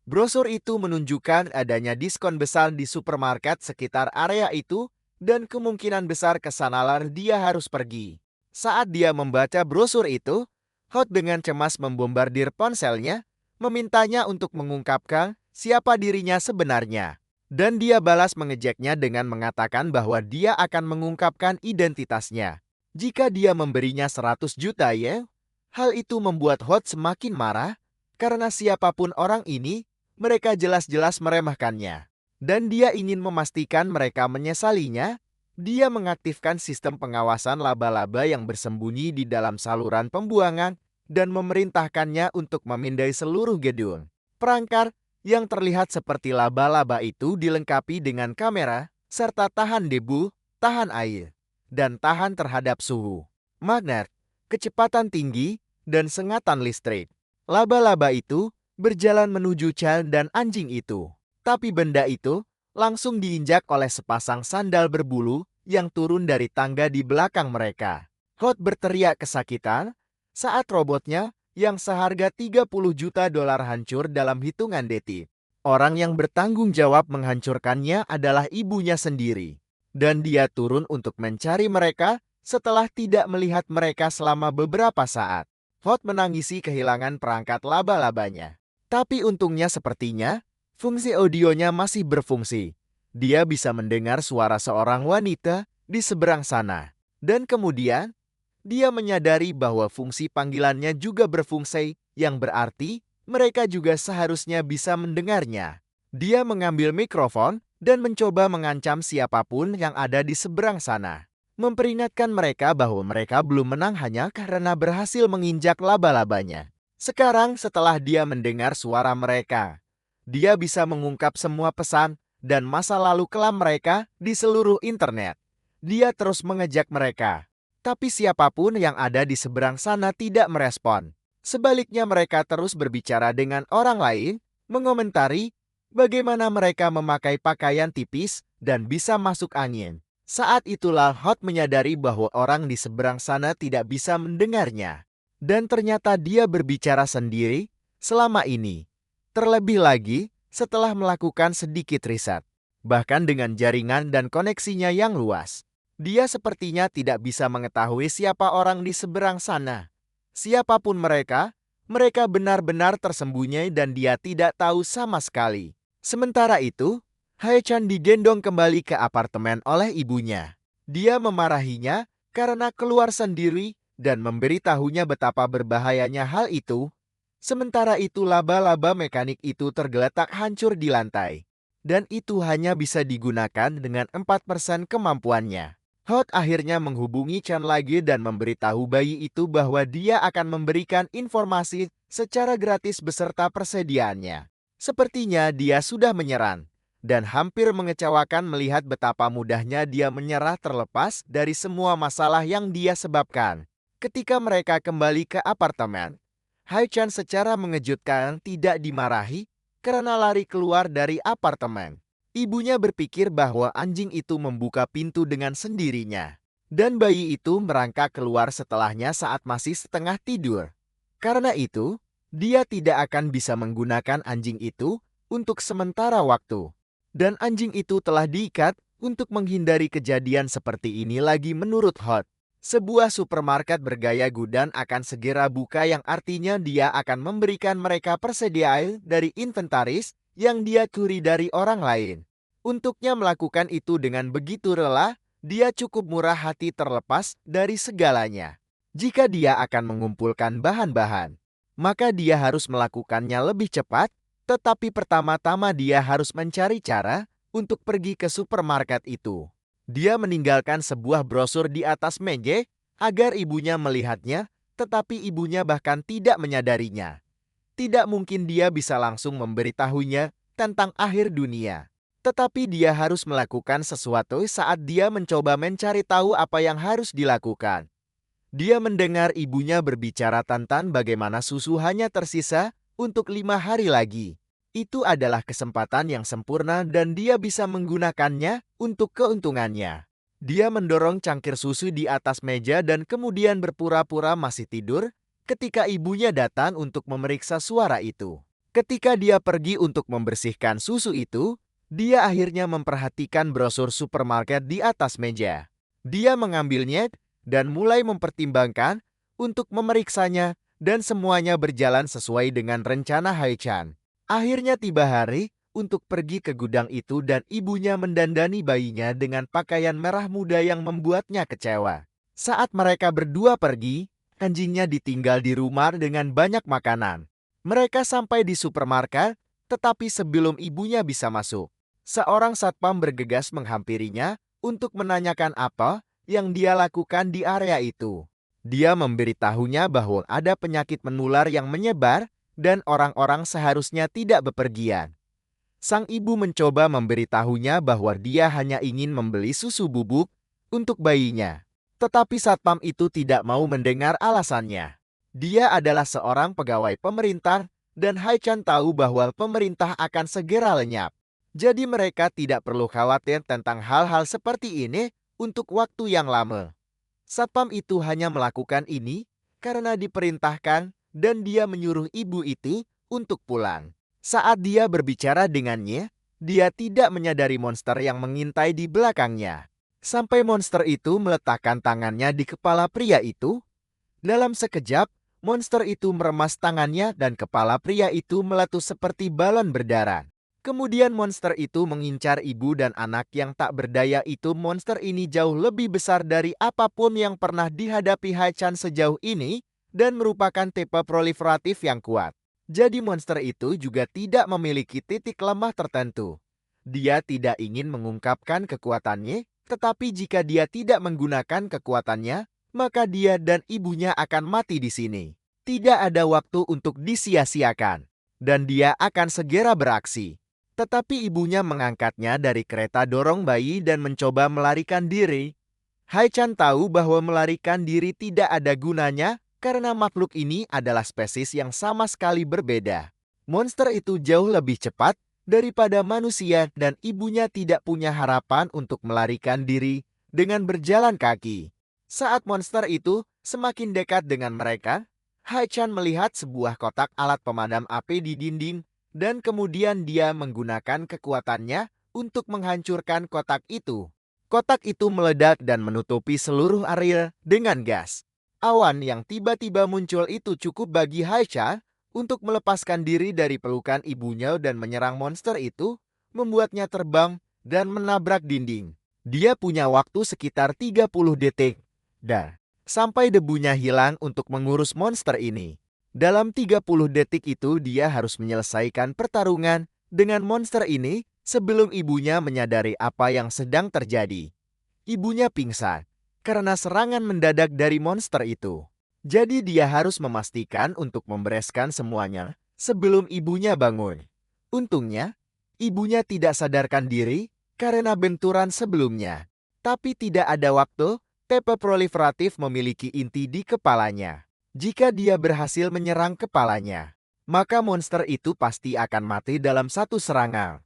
Brosur itu menunjukkan adanya diskon besar di supermarket sekitar area itu dan kemungkinan besar ke sanalah dia harus pergi. Saat dia membaca brosur itu, Hot dengan cemas membombardir ponselnya, memintanya untuk mengungkapkan siapa dirinya sebenarnya. Dan dia balas mengejeknya dengan mengatakan bahwa dia akan mengungkapkan identitasnya. Jika dia memberinya 100 juta yen, hal itu membuat Hot semakin marah, karena siapapun orang ini, mereka jelas-jelas meremehkannya. Dan dia ingin memastikan mereka menyesalinya. Dia mengaktifkan sistem pengawasan laba-laba yang bersembunyi di dalam saluran pembuangan dan memerintahkannya untuk memindai seluruh gedung. Perangkap yang terlihat seperti laba-laba itu dilengkapi dengan kamera, serta tahan debu, tahan air, dan tahan terhadap suhu, magnet, kecepatan tinggi, dan sengatan listrik. Laba-laba itu berjalan menuju Chan dan anjing itu. Tapi benda itu langsung diinjak oleh sepasang sandal berbulu yang turun dari tangga di belakang mereka. Hot berteriak kesakitan saat robotnya yang seharga 30 juta dolar hancur dalam hitungan detik. Orang yang bertanggung jawab menghancurkannya adalah ibunya sendiri. Dan dia turun untuk mencari mereka setelah tidak melihat mereka selama beberapa saat. Hot menangisi kehilangan perangkat laba-labanya. Tapi untungnya sepertinya, fungsi audionya masih berfungsi. Dia bisa mendengar suara seorang wanita di seberang sana. Dan kemudian, dia menyadari bahwa fungsi panggilannya juga berfungsi, yang berarti mereka juga seharusnya bisa mendengarnya. Dia mengambil mikrofon dan mencoba mengancam siapapun yang ada di seberang sana. Memperingatkan mereka bahwa mereka belum menang hanya karena berhasil menginjak laba-labanya. Sekarang setelah dia mendengar suara mereka, dia bisa mengungkap semua pesan dan masa lalu kelam mereka di seluruh internet. Dia terus mengejek mereka. Tapi siapapun yang ada di seberang sana tidak merespon. Sebaliknya mereka terus berbicara dengan orang lain, mengomentari bagaimana mereka memakai pakaian tipis dan bisa masuk angin. Saat itulah Hot menyadari bahwa orang di seberang sana tidak bisa mendengarnya. Dan ternyata dia berbicara sendiri selama ini. Terlebih lagi setelah melakukan sedikit riset. Bahkan dengan jaringan dan koneksinya yang luas. Dia sepertinya tidak bisa mengetahui siapa orang di seberang sana. Siapapun mereka, mereka benar-benar tersembunyi dan dia tidak tahu sama sekali. Sementara itu, Hae-chan digendong kembali ke apartemen oleh ibunya. Dia memarahinya karena keluar sendiri dan memberitahunya betapa berbahayanya hal itu. Sementara itu laba-laba mekanik itu tergeletak hancur di lantai. Dan itu hanya bisa digunakan dengan 4% kemampuannya. Hot akhirnya menghubungi Chan lagi dan memberitahu bayi itu bahwa dia akan memberikan informasi secara gratis beserta persediaannya. Sepertinya dia sudah menyerah dan hampir mengecewakan melihat betapa mudahnya dia menyerah terlepas dari semua masalah yang dia sebabkan. Ketika mereka kembali ke apartemen, Hae-chan secara mengejutkan tidak dimarahi karena lari keluar dari apartemen. Ibunya berpikir bahwa anjing itu membuka pintu dengan sendirinya. Dan bayi itu merangkak keluar setelahnya saat masih setengah tidur. Karena itu, dia tidak akan bisa menggunakan anjing itu untuk sementara waktu. Dan anjing itu telah diikat untuk menghindari kejadian seperti ini lagi menurut Hot. Sebuah supermarket bergaya gudang akan segera buka yang artinya dia akan memberikan mereka persediaan dari inventaris yang dia curi dari orang lain. Untuknya melakukan itu dengan begitu rela, dia cukup murah hati terlepas dari segalanya. Jika dia akan mengumpulkan bahan-bahan, maka dia harus melakukannya lebih cepat, tetapi pertama-tama dia harus mencari cara untuk pergi ke supermarket itu. Dia meninggalkan sebuah brosur di atas meja agar ibunya melihatnya, tetapi ibunya bahkan tidak menyadarinya. Tidak mungkin dia bisa langsung memberitahunya tentang akhir dunia. Tetapi dia harus melakukan sesuatu saat dia mencoba mencari tahu apa yang harus dilakukan. Dia mendengar ibunya berbicara tentang bagaimana susu hanya tersisa untuk 5 hari lagi. Itu adalah kesempatan yang sempurna dan dia bisa menggunakannya untuk keuntungannya. Dia mendorong cangkir susu di atas meja dan kemudian berpura-pura masih tidur ketika ibunya datang untuk memeriksa suara itu. Ketika dia pergi untuk membersihkan susu itu, dia akhirnya memperhatikan brosur supermarket di atas meja. Dia mengambilnya dan mulai mempertimbangkan untuk memeriksanya dan semuanya berjalan sesuai dengan rencana Hae-chan. Akhirnya tiba hari untuk pergi ke gudang itu dan ibunya mendandani bayinya dengan pakaian merah muda yang membuatnya kecewa. Saat mereka berdua pergi, anjingnya ditinggal di rumah dengan banyak makanan. Mereka sampai di supermarket, tetapi sebelum ibunya bisa masuk, seorang satpam bergegas menghampirinya untuk menanyakan apa yang dia lakukan di area itu. Dia memberitahunya bahwa ada penyakit menular yang menyebar dan orang-orang seharusnya tidak bepergian. Sang ibu mencoba memberitahunya bahwa dia hanya ingin membeli susu bubuk untuk bayinya. Tetapi satpam itu tidak mau mendengar alasannya. Dia adalah seorang pegawai pemerintah dan Hai-chan tahu bahwa pemerintah akan segera lenyap. Jadi mereka tidak perlu khawatir tentang hal-hal seperti ini untuk waktu yang lama. Satpam itu hanya melakukan ini karena diperintahkan dan dia menyuruh ibu itu untuk pulang. Saat dia berbicara dengannya, dia tidak menyadari monster yang mengintai di belakangnya. Sampai monster itu meletakkan tangannya di kepala pria itu. Dalam sekejap, monster itu meremas tangannya dan kepala pria itu meletus seperti balon berdarah. Kemudian monster itu mengincar ibu dan anak yang tak berdaya itu. Monster ini jauh lebih besar dari apapun yang pernah dihadapi Hai-chan sejauh ini dan merupakan tipe proliferatif yang kuat. Jadi monster itu juga tidak memiliki titik lemah tertentu. Dia tidak ingin mengungkapkan kekuatannya, tetapi jika dia tidak menggunakan kekuatannya, maka dia dan ibunya akan mati di sini. Tidak ada waktu untuk disia-siakan, dan dia akan segera beraksi. Tetapi ibunya mengangkatnya dari kereta dorong bayi dan mencoba melarikan diri. Hai-chan tahu bahwa melarikan diri tidak ada gunanya karena makhluk ini adalah spesies yang sama sekali berbeda. Monster itu jauh lebih cepat daripada manusia dan ibunya tidak punya harapan untuk melarikan diri dengan berjalan kaki. Saat monster itu semakin dekat dengan mereka, Hai-chan melihat sebuah kotak alat pemadam api di dinding dan kemudian dia menggunakan kekuatannya untuk menghancurkan kotak itu. Kotak itu meledak dan menutupi seluruh area dengan gas. Awan yang tiba-tiba muncul itu cukup bagi Hai-chan untuk melepaskan diri dari pelukan ibunya dan menyerang monster itu, membuatnya terbang dan menabrak dinding. Dia punya waktu sekitar 30 detik. Dan sampai debunya hilang untuk mengurus monster ini. Dalam 30 detik itu dia harus menyelesaikan pertarungan dengan monster ini sebelum ibunya menyadari apa yang sedang terjadi. Ibunya pingsan karena serangan mendadak dari monster itu. Jadi dia harus memastikan untuk membereskan semuanya sebelum ibunya bangun. Untungnya, ibunya tidak sadarkan diri karena benturan sebelumnya. Tapi tidak ada waktu, tipe proliferatif memiliki inti di kepalanya. Jika dia berhasil menyerang kepalanya, maka monster itu pasti akan mati dalam satu serangan.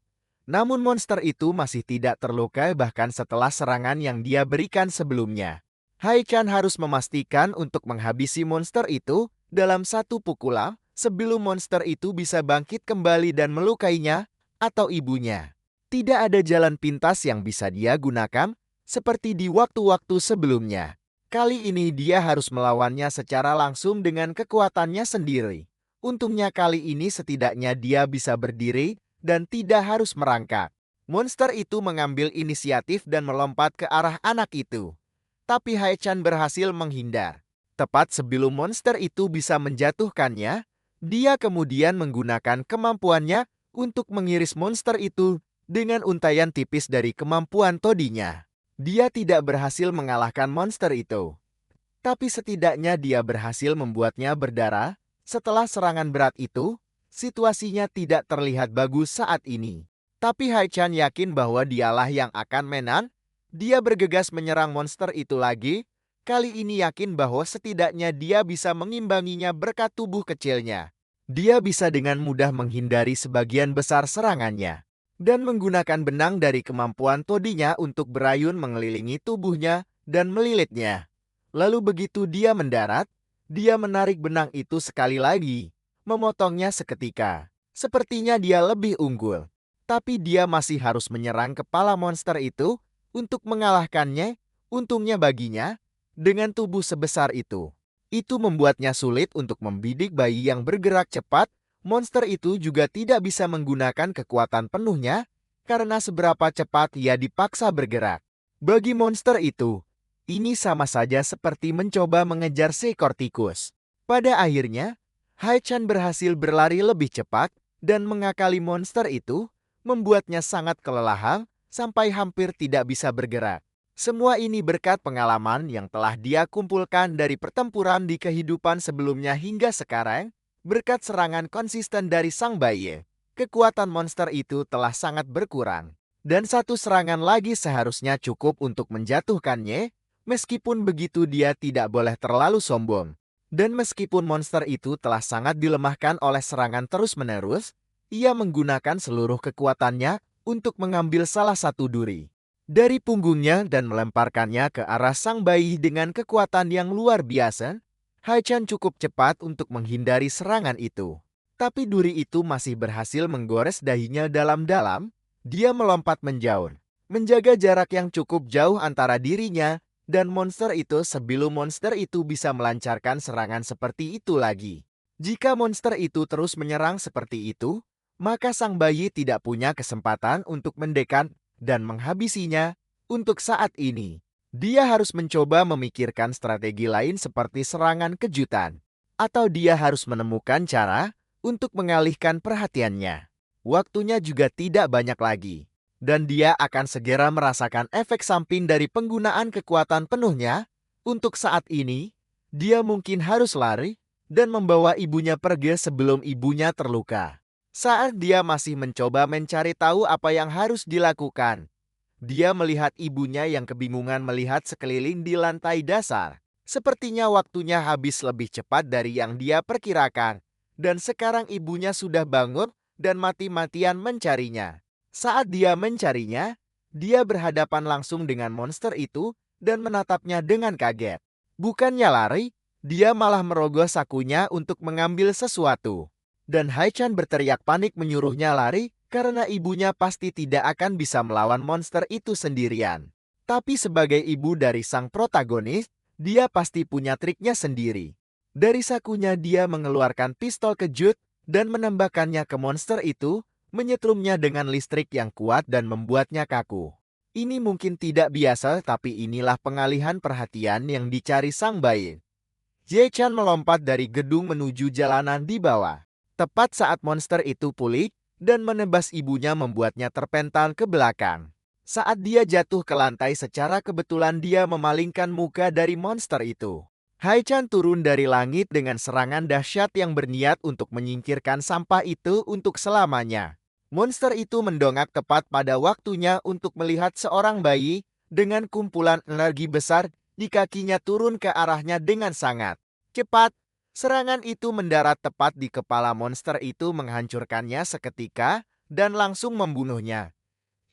Namun monster itu masih tidak terluka bahkan setelah serangan yang dia berikan sebelumnya. Hai-chan harus memastikan untuk menghabisi monster itu dalam satu pukulan sebelum monster itu bisa bangkit kembali dan melukainya atau ibunya. Tidak ada jalan pintas yang bisa dia gunakan seperti di waktu-waktu sebelumnya. Kali ini dia harus melawannya secara langsung dengan kekuatannya sendiri. Untungnya kali ini setidaknya dia bisa berdiri dan tidak harus merangkak. Monster itu mengambil inisiatif dan melompat ke arah anak itu. Tapi Hai-chan berhasil menghindar. Tepat sebelum monster itu bisa menjatuhkannya, dia kemudian menggunakan kemampuannya untuk mengiris monster itu dengan untaian tipis dari kemampuan todinya. Dia tidak berhasil mengalahkan monster itu. Tapi setidaknya dia berhasil membuatnya berdarah. Setelah serangan berat itu, situasinya tidak terlihat bagus saat ini. Tapi Hai-chan yakin bahwa dialah yang akan menang. Dia bergegas menyerang monster itu lagi. Kali ini yakin bahwa setidaknya dia bisa mengimbanginya berkat tubuh kecilnya. Dia bisa dengan mudah menghindari sebagian besar serangannya dan menggunakan benang dari kemampuan todinya untuk berayun mengelilingi tubuhnya dan melilitnya. Lalu begitu dia mendarat, dia menarik benang itu sekali lagi, memotongnya seketika. Sepertinya dia lebih unggul, tapi dia masih harus menyerang kepala monster itu untuk mengalahkannya. Untungnya baginya, dengan tubuh sebesar itu membuatnya sulit untuk membidik bayi yang bergerak cepat. Monster itu juga tidak bisa menggunakan kekuatan penuhnya karena seberapa cepat ia dipaksa bergerak. Bagi monster itu, ini sama saja seperti mencoba mengejar seekor tikus. Pada akhirnya, Hai-chan berhasil berlari lebih cepat dan mengakali monster itu, membuatnya sangat kelelahan sampai hampir tidak bisa bergerak. Semua ini berkat pengalaman yang telah dia kumpulkan dari pertempuran di kehidupan sebelumnya hingga sekarang. Berkat serangan konsisten dari sang bayi, kekuatan monster itu telah sangat berkurang. Dan satu serangan lagi seharusnya cukup untuk menjatuhkannya. Meskipun begitu dia tidak boleh terlalu sombong. Dan meskipun monster itu telah sangat dilemahkan oleh serangan terus-menerus, ia menggunakan seluruh kekuatannya untuk mengambil salah satu duri dari punggungnya dan melemparkannya ke arah sang bayi dengan kekuatan yang luar biasa. Haichan cukup cepat untuk menghindari serangan itu. Tapi duri itu masih berhasil menggores dahinya dalam-dalam. Dia melompat menjauh, menjaga jarak yang cukup jauh antara dirinya dan monster itu sebelum monster itu bisa melancarkan serangan seperti itu lagi. Jika monster itu terus menyerang seperti itu, maka sang bayi tidak punya kesempatan untuk mendekat dan menghabisinya. Untuk saat ini, dia harus mencoba memikirkan strategi lain seperti serangan kejutan, atau dia harus menemukan cara untuk mengalihkan perhatiannya. Waktunya juga tidak banyak lagi, dan dia akan segera merasakan efek samping dari penggunaan kekuatan penuhnya. Untuk saat ini, dia mungkin harus lari dan membawa ibunya pergi sebelum ibunya terluka. Saat dia masih mencoba mencari tahu apa yang harus dilakukan, dia melihat ibunya yang kebingungan melihat sekeliling di lantai dasar. Sepertinya waktunya habis lebih cepat dari yang dia perkirakan, dan sekarang ibunya sudah bangun dan mati-matian mencarinya. Saat dia mencarinya, dia berhadapan langsung dengan monster itu dan menatapnya dengan kaget. Bukannya lari, dia malah merogoh sakunya untuk mengambil sesuatu. Dan Haichan berteriak panik menyuruhnya lari karena ibunya pasti tidak akan bisa melawan monster itu sendirian. Tapi sebagai ibu dari sang protagonis, dia pasti punya triknya sendiri. Dari sakunya dia mengeluarkan pistol kejut dan menembakkannya ke monster itu, menyetrumnya dengan listrik yang kuat dan membuatnya kaku. Ini mungkin tidak biasa, tapi inilah pengalihan perhatian yang dicari sang bayi. Jie-chan melompat dari gedung menuju jalanan di bawah. Tepat saat monster itu pulih dan menebas ibunya membuatnya terpental ke belakang. Saat dia jatuh ke lantai secara kebetulan dia memalingkan muka dari monster itu. Haichan turun dari langit dengan serangan dahsyat yang berniat untuk menyingkirkan sampah itu untuk selamanya. Monster itu mendongak tepat pada waktunya untuk melihat seorang bayi dengan kumpulan energi besar di kakinya turun ke arahnya dengan sangat cepat. Serangan itu mendarat tepat di kepala monster itu menghancurkannya seketika dan langsung membunuhnya.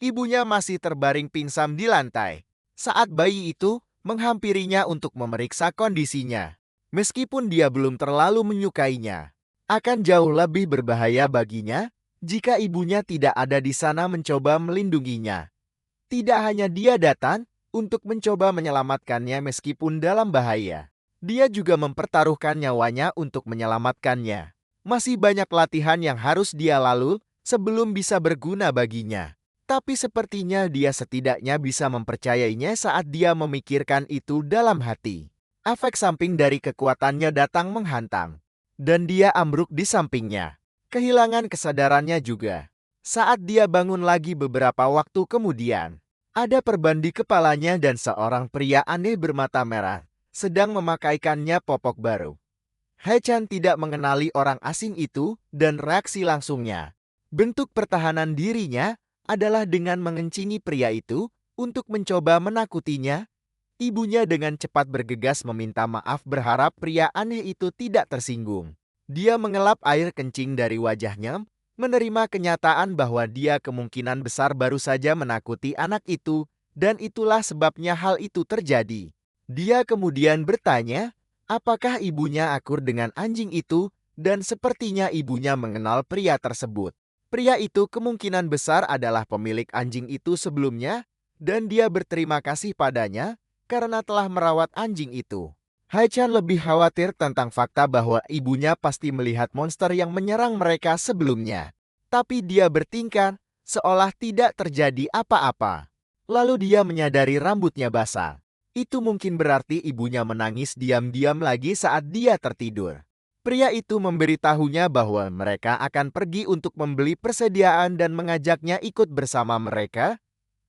Ibunya masih terbaring pingsan di lantai saat bayi itu menghampirinya untuk memeriksa kondisinya. Meskipun dia belum terlalu menyukainya, akan jauh lebih berbahaya baginya jika ibunya tidak ada di sana mencoba melindunginya. Tidak hanya dia datang untuk mencoba menyelamatkannya meskipun dalam bahaya. Dia juga mempertaruhkan nyawanya untuk menyelamatkannya. Masih banyak latihan yang harus dia lalui sebelum bisa berguna baginya. Tapi sepertinya dia setidaknya bisa mempercayainya saat dia memikirkan itu dalam hati. Efek samping dari kekuatannya datang menghantam, dan dia ambruk di sampingnya. Kehilangan kesadarannya juga. Saat dia bangun lagi beberapa waktu kemudian, ada perban di kepalanya dan seorang pria aneh bermata merah sedang memakaikannya popok baru. Haichan tidak mengenali orang asing itu dan reaksi langsungnya. Bentuk pertahanan dirinya adalah dengan mengencingi pria itu untuk mencoba menakutinya. Ibunya dengan cepat bergegas meminta maaf berharap pria aneh itu tidak tersinggung. Dia mengelap air kencing dari wajahnya, menerima kenyataan bahwa dia kemungkinan besar baru saja menakuti anak itu, dan itulah sebabnya hal itu terjadi. Dia kemudian bertanya, apakah ibunya akur dengan anjing itu, dan sepertinya ibunya mengenal pria tersebut. Pria itu kemungkinan besar adalah pemilik anjing itu sebelumnya, dan dia berterima kasih padanya karena telah merawat anjing itu. Haichan lebih khawatir tentang fakta bahwa ibunya pasti melihat monster yang menyerang mereka sebelumnya. Tapi dia bertingkah seolah tidak terjadi apa-apa. Lalu dia menyadari rambutnya basah. Itu mungkin berarti ibunya menangis diam-diam lagi saat dia tertidur. Pria itu memberitahunya bahwa mereka akan pergi untuk membeli persediaan dan mengajaknya ikut bersama mereka.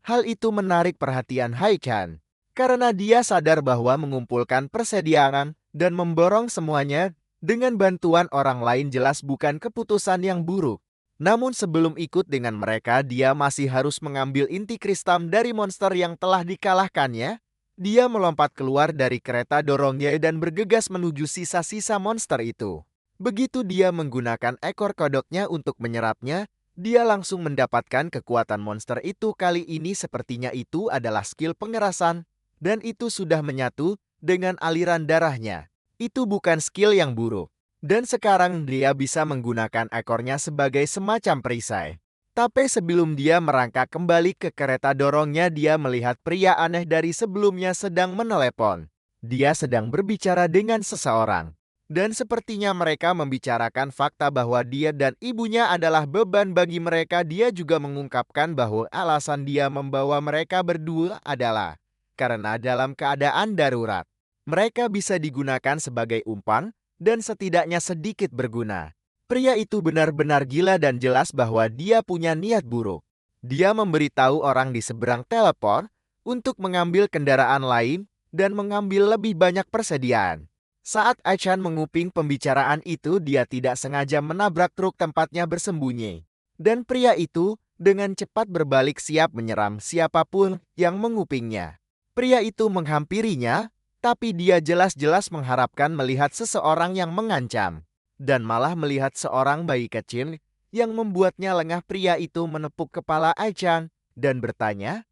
Hal itu menarik perhatian Haichan, karena dia sadar bahwa mengumpulkan persediaan dan memborong semuanya dengan bantuan orang lain jelas bukan keputusan yang buruk. Namun sebelum ikut dengan mereka, dia masih harus mengambil inti kristal dari monster yang telah dikalahkannya. Dia melompat keluar dari kereta dorongnya dan bergegas menuju sisa-sisa monster itu. Begitu dia menggunakan ekor kodoknya untuk menyerapnya, dia langsung mendapatkan kekuatan monster itu. Kali ini sepertinya itu adalah skill pengerasan, dan itu sudah menyatu dengan aliran darahnya. Itu bukan skill yang buruk. Dan sekarang dia bisa menggunakan ekornya sebagai semacam perisai. Tapi sebelum dia merangkak kembali ke kereta dorongnya, dia melihat pria aneh dari sebelumnya sedang menelepon. Dia sedang berbicara dengan seseorang. Dan sepertinya mereka membicarakan fakta bahwa dia dan ibunya adalah beban bagi mereka. Dia juga mengungkapkan bahwa alasan dia membawa mereka berdua adalah karena dalam keadaan darurat, mereka bisa digunakan sebagai umpan dan setidaknya sedikit berguna. Pria itu benar-benar gila dan jelas bahwa dia punya niat buruk. Dia memberitahu orang di seberang teleport untuk mengambil kendaraan lain dan mengambil lebih banyak persediaan. Saat Achan menguping pembicaraan itu, dia tidak sengaja menabrak truk tempatnya bersembunyi. Dan pria itu dengan cepat berbalik siap menyerang siapapun yang mengupingnya. Pria itu menghampirinya, tapi dia jelas-jelas mengharapkan melihat seseorang yang mengancam. Dan malah melihat seorang bayi kecil yang membuatnya lengah. Pria itu menepuk kepala Achan dan bertanya,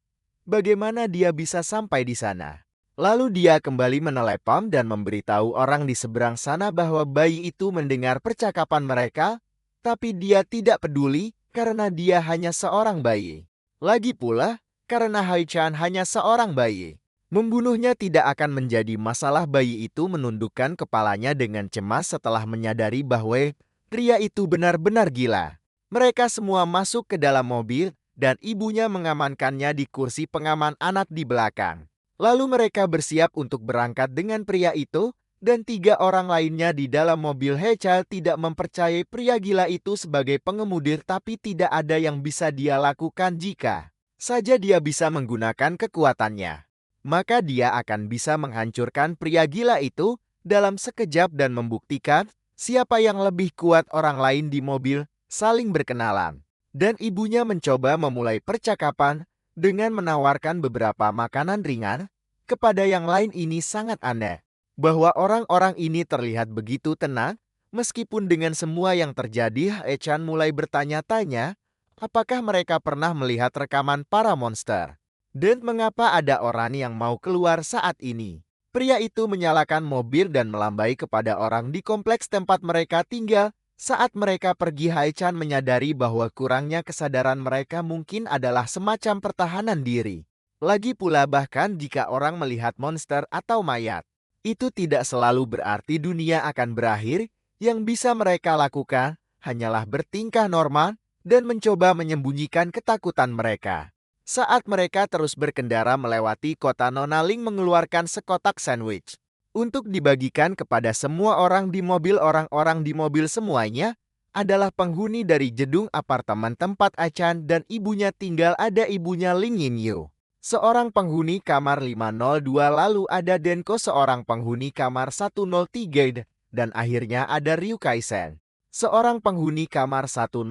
bagaimana dia bisa sampai di sana. Lalu dia kembali menelepon dan memberitahu orang di seberang sana bahwa bayi itu mendengar percakapan mereka, tapi dia tidak peduli karena dia hanya seorang bayi. Lagi pula, karena Haichan hanya seorang bayi, membunuhnya tidak akan menjadi masalah. Bayi itu menundukkan kepalanya dengan cemas setelah menyadari bahwa pria itu benar-benar gila. Mereka semua masuk ke dalam mobil dan ibunya mengamankannya di kursi pengaman anak di belakang. Lalu mereka bersiap untuk berangkat dengan pria itu dan 3 orang lainnya di dalam mobil. Hechal tidak mempercayai pria gila itu sebagai pengemudi, tapi tidak ada yang bisa dia lakukan jika saja dia bisa menggunakan kekuatannya. Maka dia akan bisa menghancurkan pria gila itu dalam sekejap dan membuktikan siapa yang lebih kuat. Orang lain di mobil saling berkenalan. Dan ibunya mencoba memulai percakapan dengan menawarkan beberapa makanan ringan kepada yang lain. Ini sangat aneh bahwa orang-orang ini terlihat begitu tenang meskipun dengan semua yang terjadi. Echan mulai bertanya-tanya apakah mereka pernah melihat rekaman para monster. Dan mengapa ada orang yang mau keluar saat ini? Pria itu menyalakan mobil dan melambai kepada orang di kompleks tempat mereka tinggal. Saat mereka pergi, Haichan menyadari bahwa kurangnya kesadaran mereka mungkin adalah semacam pertahanan diri. Lagi pula bahkan jika orang melihat monster atau mayat, itu tidak selalu berarti dunia akan berakhir. Yang bisa mereka lakukan hanyalah bertingkah normal dan mencoba menyembunyikan ketakutan mereka. Saat mereka terus berkendara melewati kota, Nona Ling mengeluarkan sekotak sandwich untuk dibagikan kepada semua orang di mobil. Orang-orang di mobil semuanya adalah penghuni dari gedung apartemen tempat Achan dan ibunya tinggal. Ada ibunya Ling Yinyu, seorang penghuni kamar 502, lalu ada Denko, seorang penghuni kamar 103, dan akhirnya ada Ryu Kaisen, seorang penghuni kamar 104.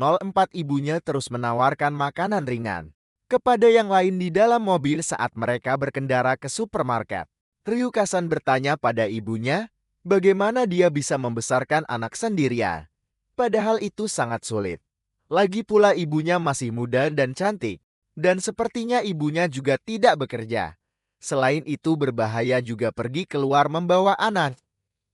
Ibunya terus menawarkan makanan ringan kepada yang lain di dalam mobil saat mereka berkendara ke supermarket. Ryu Kaisen bertanya pada ibunya, bagaimana dia bisa membesarkan anak sendirian. Padahal itu sangat sulit. Lagi pula ibunya masih muda dan cantik, dan sepertinya ibunya juga tidak bekerja. Selain itu berbahaya juga pergi keluar membawa anak.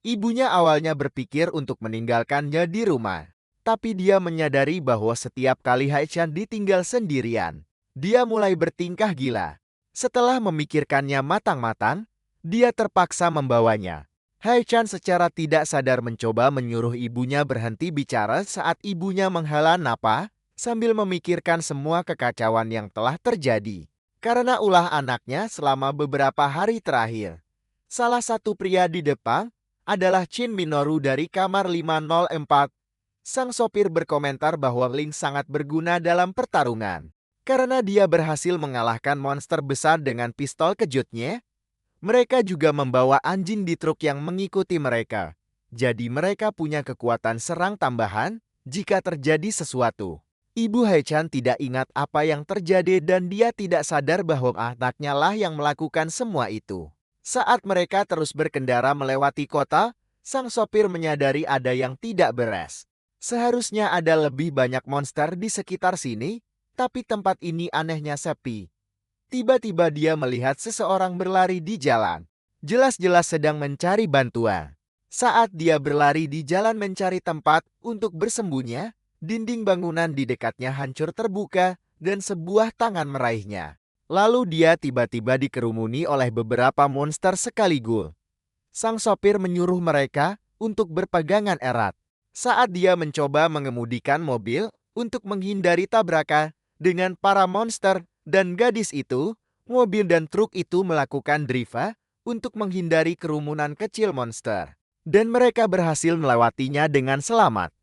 Ibunya awalnya berpikir untuk meninggalkannya di rumah, tapi dia menyadari bahwa setiap kali Haichan ditinggal sendirian, dia mulai bertingkah gila. Setelah memikirkannya matang-matang, dia terpaksa membawanya. Haichan secara tidak sadar mencoba menyuruh ibunya berhenti bicara saat ibunya menghela napas sambil memikirkan semua kekacauan yang telah terjadi karena ulah anaknya selama beberapa hari terakhir. Salah satu pria di depan adalah Shin Minoru dari kamar 504. Sang sopir berkomentar bahwa Ling sangat berguna dalam pertarungan karena dia berhasil mengalahkan monster besar dengan pistol kejutnya. Mereka juga membawa anjing di truk yang mengikuti mereka. Jadi mereka punya kekuatan serang tambahan jika terjadi sesuatu. Ibu Haechan tidak ingat apa yang terjadi dan dia tidak sadar bahwa anaknya lah yang melakukan semua itu. Saat mereka terus berkendara melewati kota, sang sopir menyadari ada yang tidak beres. Seharusnya ada lebih banyak monster di sekitar sini, tapi tempat ini anehnya sepi. Tiba-tiba dia melihat seseorang berlari di jalan. Jelas-jelas sedang mencari bantuan. Saat dia berlari di jalan mencari tempat untuk bersembunyi, dinding bangunan di dekatnya hancur terbuka dan sebuah tangan meraihnya. Lalu dia tiba-tiba dikerumuni oleh beberapa monster sekaligus. Sang sopir menyuruh mereka untuk berpegangan erat. Saat dia mencoba mengemudikan mobil untuk menghindari tabrakan dengan para monster dan gadis itu, mobil dan truk itu melakukan drift untuk menghindari kerumunan kecil monster. Dan mereka berhasil melewatinya dengan selamat.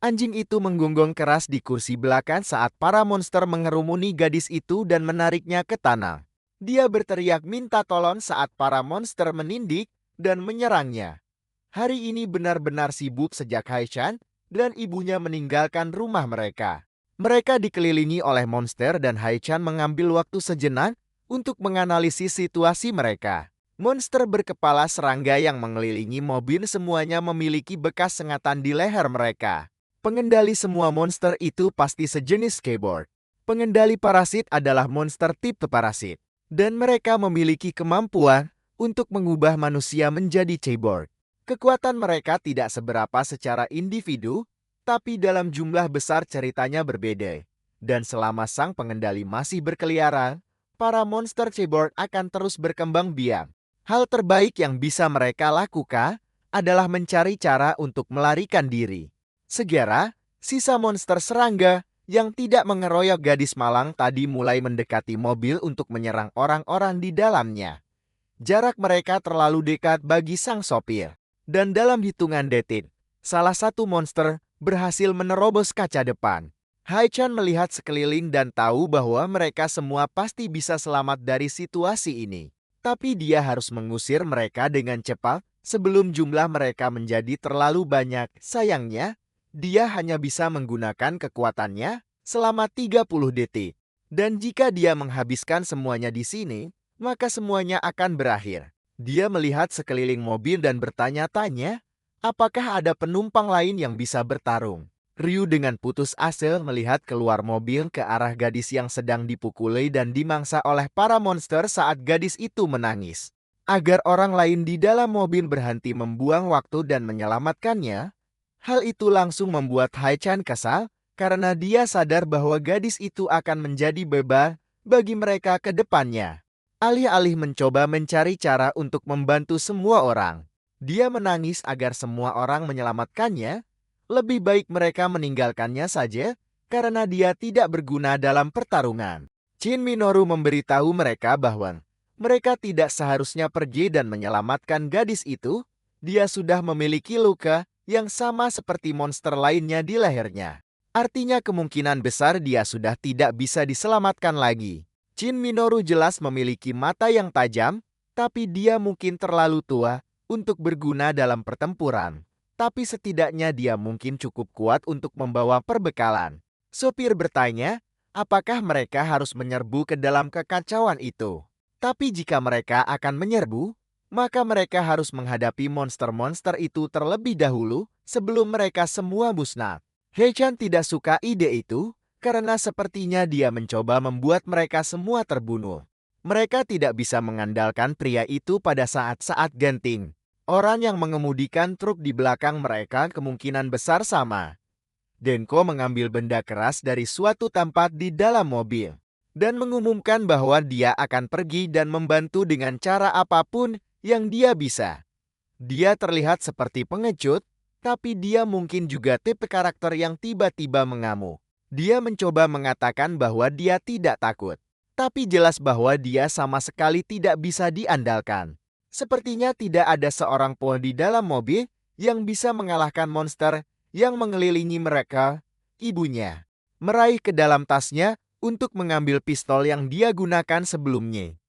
Anjing itu menggonggong keras di kursi belakang saat para monster mengerumuni gadis itu dan menariknya ke tanah. Dia berteriak minta tolong saat para monster menindik dan menyerangnya. Hari ini benar-benar sibuk sejak Haechan dan ibunya meninggalkan rumah mereka. Mereka dikelilingi oleh monster dan Haechan mengambil waktu sejenak untuk menganalisis situasi mereka. Monster berkepala serangga yang mengelilingi mobil semuanya memiliki bekas sengatan di leher mereka. Pengendali semua monster itu pasti sejenis skateboard. Pengendali parasit adalah monster tipe parasit. Dan mereka memiliki kemampuan untuk mengubah manusia menjadi cyborg. Kekuatan mereka tidak seberapa secara individu, tapi dalam jumlah besar ceritanya berbeda. Dan selama sang pengendali masih berkeliaran, para monster cyborg akan terus berkembang biak. Hal terbaik yang bisa mereka lakukan adalah mencari cara untuk melarikan diri. Segera, sisa monster serangga yang tidak mengeroyok gadis malang tadi mulai mendekati mobil untuk menyerang orang-orang di dalamnya. Jarak mereka terlalu dekat bagi sang sopir. Dan dalam hitungan detik, salah satu monster berhasil menerobos kaca depan. Haechan melihat sekeliling dan tahu bahwa mereka semua pasti bisa selamat dari situasi ini. Tapi dia harus mengusir mereka dengan cepat sebelum jumlah mereka menjadi terlalu banyak. Sayangnya, dia hanya bisa menggunakan kekuatannya selama 30 detik. Dan jika dia menghabiskan semuanya di sini, maka semuanya akan berakhir. Dia melihat sekeliling mobil dan bertanya-tanya, apakah ada penumpang lain yang bisa bertarung? Ryu dengan putus asa melihat keluar mobil ke arah gadis yang sedang dipukuli dan dimangsa oleh para monster saat gadis itu menangis. Agar orang lain di dalam mobil berhenti membuang waktu dan menyelamatkannya, hal itu langsung membuat Haechan kesal karena dia sadar bahwa gadis itu akan menjadi beban bagi mereka ke depannya. Alih-alih mencoba mencari cara untuk membantu semua orang, dia menangis agar semua orang menyelamatkannya. Lebih baik mereka meninggalkannya saja karena dia tidak berguna dalam pertarungan. Shin Minoru memberitahu mereka bahwa mereka tidak seharusnya pergi dan menyelamatkan gadis itu. Dia sudah memiliki luka yang sama seperti monster lainnya di lehernya. Artinya kemungkinan besar dia sudah tidak bisa diselamatkan lagi. Shin Minoru jelas memiliki mata yang tajam, tapi dia mungkin terlalu tua untuk berguna dalam pertempuran. Tapi setidaknya dia mungkin cukup kuat untuk membawa perbekalan. Sopir bertanya, apakah mereka harus menyerbu ke dalam kekacauan itu? Tapi jika mereka akan menyerbu, maka mereka harus menghadapi monster-monster itu terlebih dahulu sebelum mereka semua musnah. Haechan tidak suka ide itu, karena sepertinya dia mencoba membuat mereka semua terbunuh. Mereka tidak bisa mengandalkan pria itu pada saat-saat genting. Orang yang mengemudikan truk di belakang mereka kemungkinan besar sama. Denko mengambil benda keras dari suatu tempat di dalam mobil dan mengumumkan bahwa dia akan pergi dan membantu dengan cara apapun yang dia bisa. Dia terlihat seperti pengecut, tapi dia mungkin juga tipe karakter yang tiba-tiba mengamuk. Dia mencoba mengatakan bahwa dia tidak takut, tapi jelas bahwa dia sama sekali tidak bisa diandalkan. Sepertinya tidak ada seorang pun di dalam mobil yang bisa mengalahkan monster yang mengelilingi mereka. Ibunya meraih ke dalam tasnya untuk mengambil pistol yang dia gunakan sebelumnya.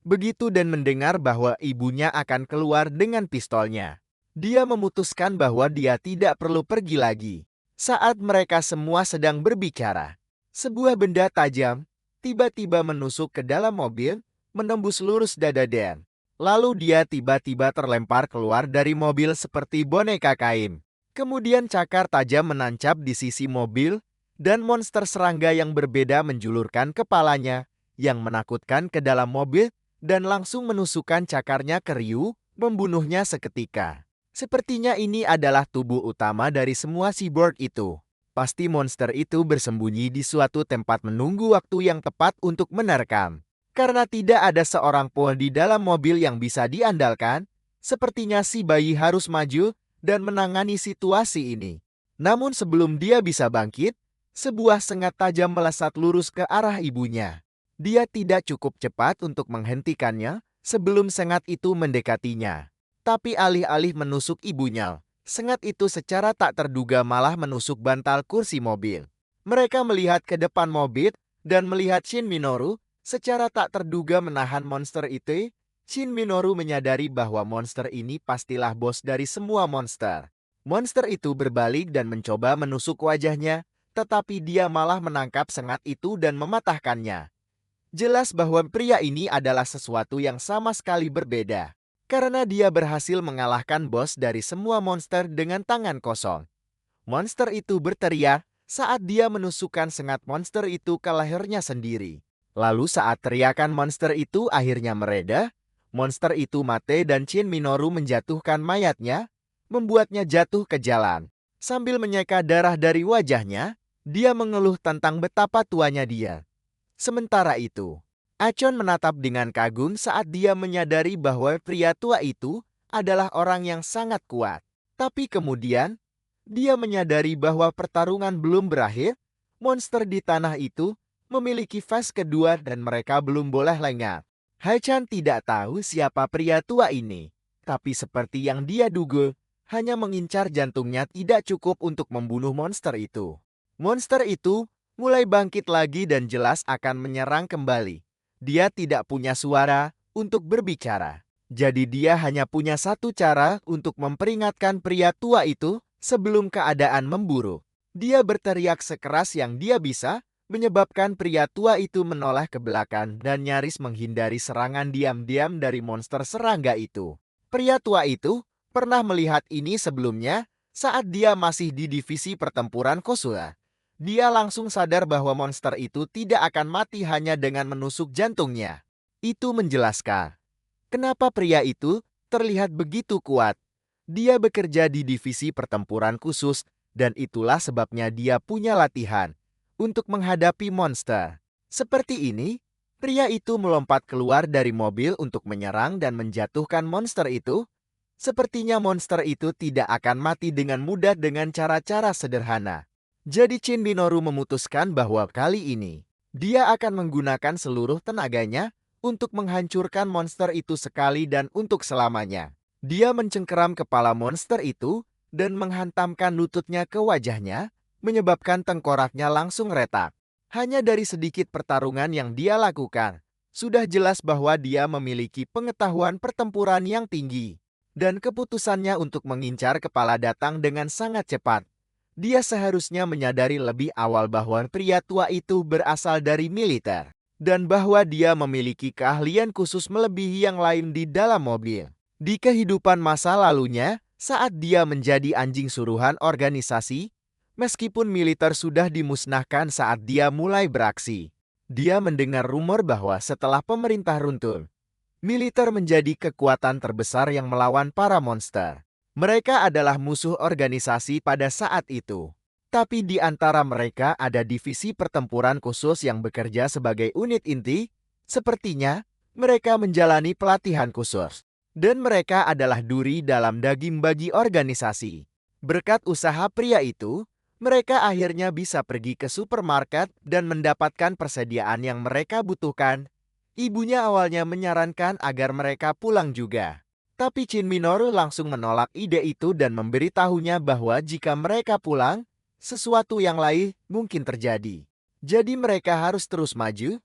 Begitu dan mendengar bahwa ibunya akan keluar dengan pistolnya, dia memutuskan bahwa dia tidak perlu pergi lagi. Saat mereka semua sedang berbicara, sebuah benda tajam tiba-tiba menusuk ke dalam mobil, menembus lurus dada Dan. Lalu dia tiba-tiba terlempar keluar dari mobil seperti boneka kain. Kemudian cakar tajam menancap di sisi mobil, dan monster serangga yang berbeda menjulurkan kepalanya yang menakutkan ke dalam mobil dan langsung menusukkan cakarnya ke Ryu, membunuhnya seketika. Sepertinya ini adalah tubuh utama dari semua cyborg itu. Pasti monster itu bersembunyi di suatu tempat menunggu waktu yang tepat untuk menerkam. Karena tidak ada seorang pun di dalam mobil yang bisa diandalkan, sepertinya si bayi harus maju dan menangani situasi ini. Namun sebelum dia bisa bangkit, sebuah sengat tajam melesat lurus ke arah ibunya. Dia tidak cukup cepat untuk menghentikannya sebelum sengat itu mendekatinya. Tapi alih-alih menusuk ibunya, sengat itu secara tak terduga malah menusuk bantal kursi mobil. Mereka melihat ke depan mobil dan melihat Shin Minoru secara tak terduga menahan monster itu. Shin Minoru menyadari bahwa monster ini pastilah bos dari semua monster. Monster itu berbalik dan mencoba menusuk wajahnya, tetapi dia malah menangkap sengat itu dan mematahkannya. Jelas bahwa pria ini adalah sesuatu yang sama sekali berbeda. Karena dia berhasil mengalahkan bos dari semua monster dengan tangan kosong. Monster itu berteriak saat dia menusukkan sengat monster itu ke lehernya sendiri. Lalu saat teriakan monster itu akhirnya mereda, monster itu mati dan Shin Minoru menjatuhkan mayatnya, membuatnya jatuh ke jalan. Sambil menyeka darah dari wajahnya, dia mengeluh tentang betapa tuanya dia. Sementara itu, Acon menatap dengan kagum saat dia menyadari bahwa pria tua itu adalah orang yang sangat kuat. Tapi kemudian, dia menyadari bahwa pertarungan belum berakhir, monster di tanah itu memiliki fase kedua dan mereka belum boleh lengah. Haichan tidak tahu siapa pria tua ini, tapi seperti yang dia duga, hanya mengincar jantungnya tidak cukup untuk membunuh monster itu. Monster itu mulai bangkit lagi dan jelas akan menyerang kembali. Dia tidak punya suara untuk berbicara. Jadi dia hanya punya satu cara untuk memperingatkan pria tua itu sebelum keadaan memburuk. Dia berteriak sekeras yang dia bisa, menyebabkan pria tua itu menoleh ke belakang dan nyaris menghindari serangan diam-diam dari monster serangga itu. Pria tua itu pernah melihat ini sebelumnya saat dia masih di divisi pertempuran Kosua. Dia langsung sadar bahwa monster itu tidak akan mati hanya dengan menusuk jantungnya. Itu menjelaskan kenapa pria itu terlihat begitu kuat. Dia bekerja di divisi pertempuran khusus dan itulah sebabnya dia punya latihan untuk menghadapi monster. Seperti ini, pria itu melompat keluar dari mobil untuk menyerang dan menjatuhkan monster itu. Sepertinya monster itu tidak akan mati dengan mudah dengan cara-cara sederhana. Jadi Shin Minoru memutuskan bahwa kali ini dia akan menggunakan seluruh tenaganya untuk menghancurkan monster itu sekali dan untuk selamanya. Dia mencengkeram kepala monster itu dan menghantamkan lututnya ke wajahnya, menyebabkan tengkoraknya langsung retak. Hanya dari sedikit pertarungan yang dia lakukan, sudah jelas bahwa dia memiliki pengetahuan pertempuran yang tinggi. Dan keputusannya untuk mengincar kepala datang dengan sangat cepat. Dia seharusnya menyadari lebih awal bahwa pria tua itu berasal dari militer. Dan bahwa dia memiliki keahlian khusus melebihi yang lain di dalam mobil. Di kehidupan masa lalunya, saat dia menjadi anjing suruhan organisasi, meskipun militer sudah dimusnahkan saat dia mulai beraksi. Dia mendengar rumor bahwa setelah pemerintah runtuh, militer menjadi kekuatan terbesar yang melawan para monster. Mereka adalah musuh organisasi pada saat itu. Tapi di antara mereka ada divisi pertempuran khusus yang bekerja sebagai unit inti. Sepertinya mereka menjalani pelatihan khusus. Dan mereka adalah duri dalam daging bagi organisasi. Berkat usaha pria itu, mereka akhirnya bisa pergi ke supermarket dan mendapatkan persediaan yang mereka butuhkan. Ibunya awalnya menyarankan agar mereka pulang juga. Tapi Shin Minoru langsung menolak ide itu dan memberitahunya bahwa jika mereka pulang, sesuatu yang lain mungkin terjadi. Jadi mereka harus terus maju.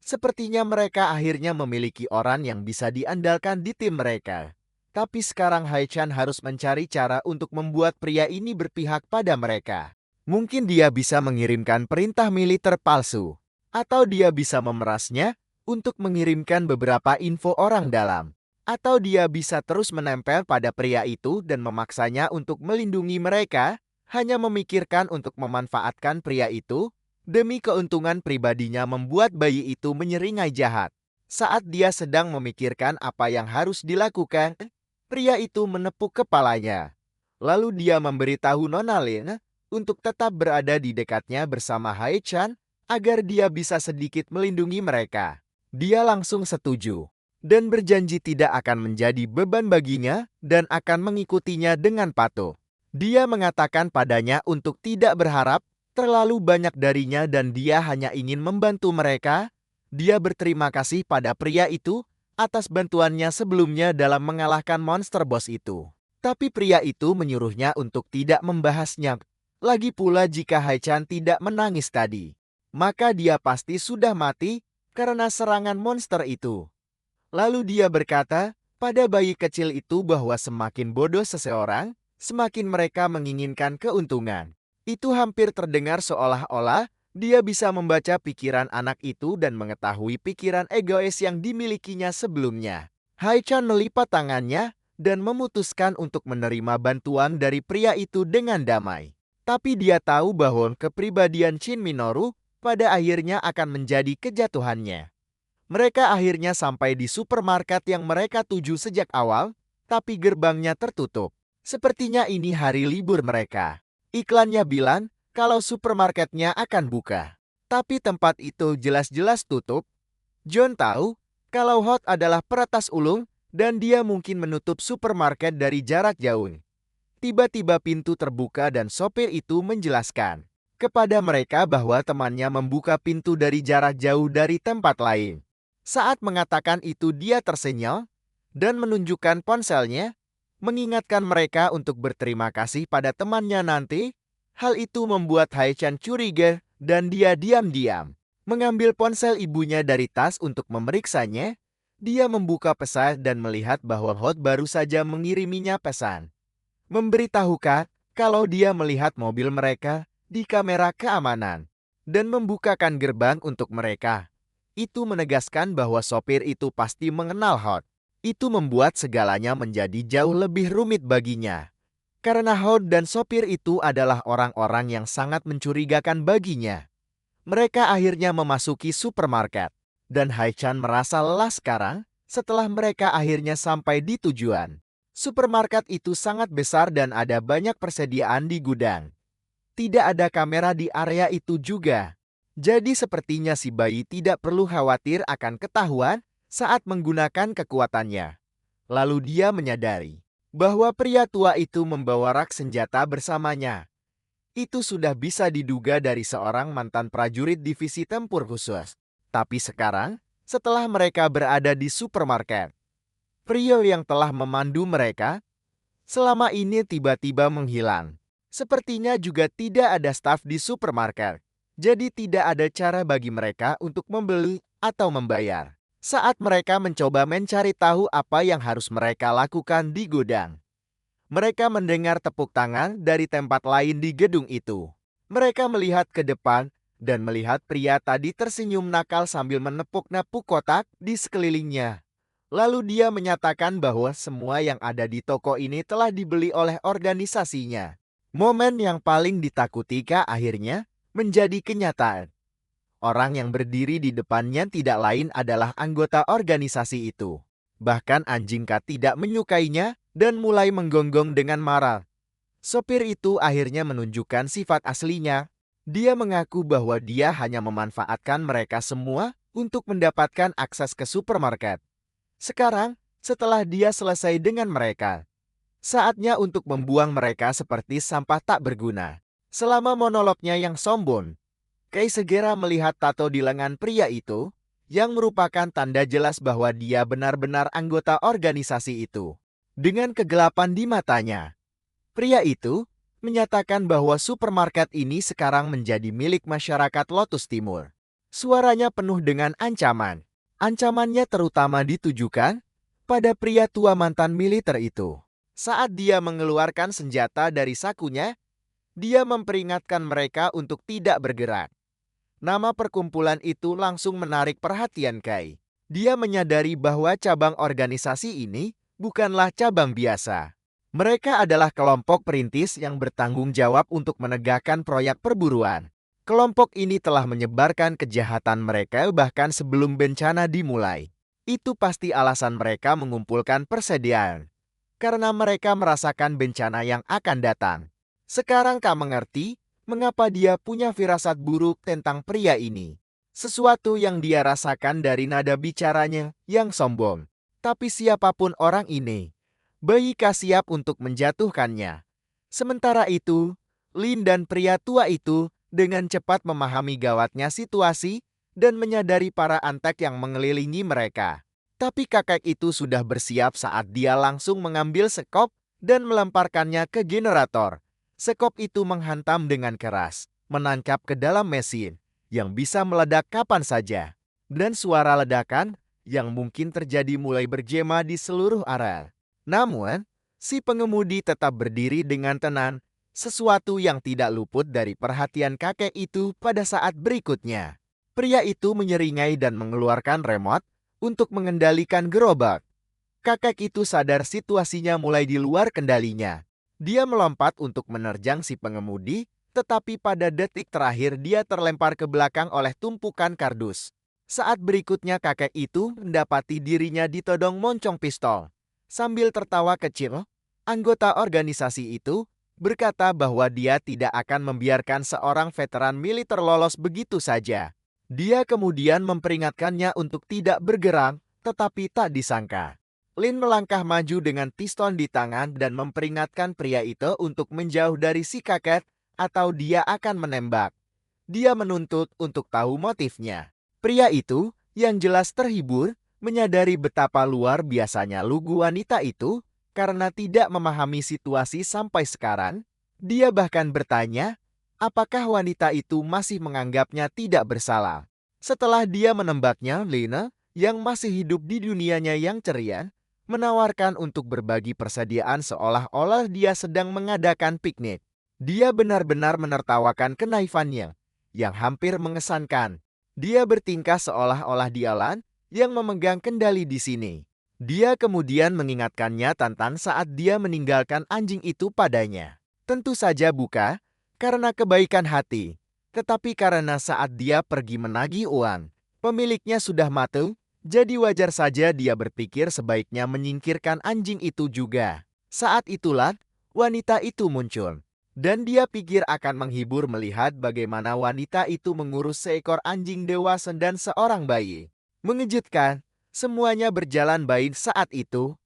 Sepertinya mereka akhirnya memiliki orang yang bisa diandalkan di tim mereka. Tapi sekarang Haichan harus mencari cara untuk membuat pria ini berpihak pada mereka. Mungkin dia bisa mengirimkan perintah militer palsu, atau dia bisa memerasnya untuk mengirimkan beberapa info orang dalam, atau dia bisa terus menempel pada pria itu dan memaksanya untuk melindungi mereka, hanya memikirkan untuk memanfaatkan pria itu demi keuntungan pribadinya membuat bayi itu menyeringai jahat. Saat dia sedang memikirkan apa yang harus dilakukan, pria itu menepuk kepalanya. Lalu dia memberitahu Nona Lin untuk tetap berada di dekatnya bersama Hai-chan agar dia bisa sedikit melindungi mereka. Dia langsung setuju dan berjanji tidak akan menjadi beban baginya dan akan mengikutinya dengan patuh. Dia mengatakan padanya untuk tidak berharap terlalu banyak darinya dan dia hanya ingin membantu mereka. Dia berterima kasih pada pria itu atas bantuannya sebelumnya dalam mengalahkan monster bos itu. Tapi pria itu menyuruhnya untuk tidak membahasnya. Lagi pula jika Hai-chan tidak menangis tadi, maka dia pasti sudah mati karena serangan monster itu. Lalu dia berkata pada bayi kecil itu bahwa semakin bodoh seseorang, semakin mereka menginginkan keuntungan. Itu hampir terdengar seolah-olah dia bisa membaca pikiran anak itu dan mengetahui pikiran egois yang dimilikinya sebelumnya. Hai-chan melipat tangannya dan memutuskan untuk menerima bantuan dari pria itu dengan damai. Tapi dia tahu bahwa kepribadian Shin Minoru pada akhirnya akan menjadi kejatuhannya. Mereka akhirnya sampai di supermarket yang mereka tuju sejak awal, tapi gerbangnya tertutup. Sepertinya ini hari libur mereka. Iklannya bilang kalau supermarketnya akan buka. Tapi tempat itu jelas-jelas tutup. John tahu kalau Hot adalah peretas ulung dan dia mungkin menutup supermarket dari jarak jauh. Tiba-tiba pintu terbuka dan sopir itu menjelaskan kepada mereka bahwa temannya membuka pintu dari jarak jauh dari tempat lain. Saat mengatakan itu dia tersenyum dan menunjukkan ponselnya, mengingatkan mereka untuk berterima kasih pada temannya nanti. Hal itu membuat Hai-chan curiga dan dia diam-diam mengambil ponsel ibunya dari tas untuk memeriksanya. Dia membuka pesan dan melihat bahwa Hot baru saja mengiriminya pesan. Memberitahukan kalau dia melihat mobil mereka di kamera keamanan dan membukakan gerbang untuk mereka. Itu menegaskan bahwa sopir itu pasti mengenal Hot. Itu membuat segalanya menjadi jauh lebih rumit baginya. Karena Hot dan sopir itu adalah orang-orang yang sangat mencurigakan baginya. Mereka akhirnya memasuki supermarket. Dan Hai-chan merasa lelah sekarang setelah mereka akhirnya sampai di tujuan. Supermarket itu sangat besar dan ada banyak persediaan di gudang. Tidak ada kamera di area itu juga. Jadi sepertinya si bayi tidak perlu khawatir akan ketahuan saat menggunakan kekuatannya. Lalu dia menyadari bahwa pria tua itu membawa rak senjata bersamanya. Itu sudah bisa diduga dari seorang mantan prajurit divisi tempur khusus. Tapi sekarang, setelah mereka berada di supermarket, pria yang telah memandu mereka selama ini tiba-tiba menghilang. Sepertinya juga tidak ada staf di supermarket. Jadi tidak ada cara bagi mereka untuk membeli atau membayar. Saat mereka mencoba mencari tahu apa yang harus mereka lakukan di gudang, mereka mendengar tepuk tangan dari tempat lain di gedung itu. Mereka melihat ke depan dan melihat pria tadi tersenyum nakal sambil menepuk-nepuk kotak di sekelilingnya. Lalu dia menyatakan bahwa semua yang ada di toko ini telah dibeli oleh organisasinya. Momen yang paling ditakuti Kak akhirnya menjadi kenyataan. Orang yang berdiri di depannya tidak lain adalah anggota organisasi itu. Bahkan anjing Kak tidak menyukainya dan mulai menggonggong dengan marah. Sopir itu akhirnya menunjukkan sifat aslinya. Dia mengaku bahwa dia hanya memanfaatkan mereka semua untuk mendapatkan akses ke supermarket. Sekarang, setelah dia selesai dengan mereka, saatnya untuk membuang mereka seperti sampah tak berguna. Selama monolognya yang sombong, Kei segera melihat tato di lengan pria itu, yang merupakan tanda jelas bahwa dia benar-benar anggota organisasi itu. Dengan kegelapan di matanya, pria itu menyatakan bahwa supermarket ini sekarang menjadi milik masyarakat Lotus Timur. Suaranya penuh dengan ancaman. Ancamannya terutama ditujukan pada pria tua mantan militer itu. Saat dia mengeluarkan senjata dari sakunya, Dia memperingatkan mereka untuk tidak bergerak. Nama perkumpulan itu langsung menarik perhatian Kai. Dia menyadari bahwa cabang organisasi ini bukanlah cabang biasa. Mereka adalah kelompok perintis yang bertanggung jawab untuk menegakkan proyek perburuan. Kelompok ini telah menyebarkan kejahatan mereka bahkan sebelum bencana dimulai. Itu pasti alasan mereka mengumpulkan persediaan. Karena mereka merasakan bencana yang akan datang. Sekarang kau mengerti mengapa dia punya firasat buruk tentang pria ini. Sesuatu yang dia rasakan dari nada bicaranya yang sombong. Tapi siapapun orang ini, Bayi K siap untuk menjatuhkannya. Sementara itu, Lin dan pria tua itu dengan cepat memahami gawatnya situasi dan menyadari para antek yang mengelilingi mereka. Tapi kakek itu sudah bersiap saat dia langsung mengambil sekop dan melemparkannya ke generator. Sekop itu menghantam dengan keras, menancap ke dalam mesin, yang bisa meledak kapan saja. Dan suara ledakan yang mungkin terjadi mulai bergema di seluruh area. Namun, si pengemudi tetap berdiri dengan tenang, sesuatu yang tidak luput dari perhatian kakek itu pada saat berikutnya. Pria itu menyeringai dan mengeluarkan remote untuk mengendalikan gerobak. Kakek itu sadar situasinya mulai di luar kendalinya. Dia melompat untuk menerjang si pengemudi, tetapi pada detik terakhir dia terlempar ke belakang oleh tumpukan kardus. Saat berikutnya kakek itu mendapati dirinya ditodong moncong pistol. Sambil tertawa kecil, anggota organisasi itu berkata bahwa dia tidak akan membiarkan seorang veteran militer lolos begitu saja. Dia kemudian memperingatkannya untuk tidak bergerak, tetapi tak disangka Lin melangkah maju dengan pistol di tangan dan memperingatkan pria itu untuk menjauh dari si kakek atau dia akan menembak. Dia menuntut untuk tahu motifnya. Pria itu, yang jelas terhibur, menyadari betapa luar biasanya lugu wanita itu karena tidak memahami situasi sampai sekarang. Dia bahkan bertanya, apakah wanita itu masih menganggapnya tidak bersalah. Setelah dia menembaknya, Lina, yang masih hidup di dunianya yang ceria, menawarkan untuk berbagi persediaan seolah-olah dia sedang mengadakan piknik. Dia benar-benar menertawakan kenaifannya, yang hampir mengesankan. Dia bertingkah seolah-olah dialah yang memegang kendali di sini. Dia kemudian mengingatkannya tentang saat dia meninggalkan anjing itu padanya. Tentu saja bukan karena kebaikan hati, tetapi karena saat dia pergi menagih uang, pemiliknya sudah mati. Jadi wajar saja dia berpikir sebaiknya menyingkirkan anjing itu juga. Saat itulah wanita itu muncul. Dan dia pikir akan menghibur melihat bagaimana wanita itu mengurus seekor anjing dewasa dan seorang bayi. Mengejutkan, semuanya berjalan baik saat itu.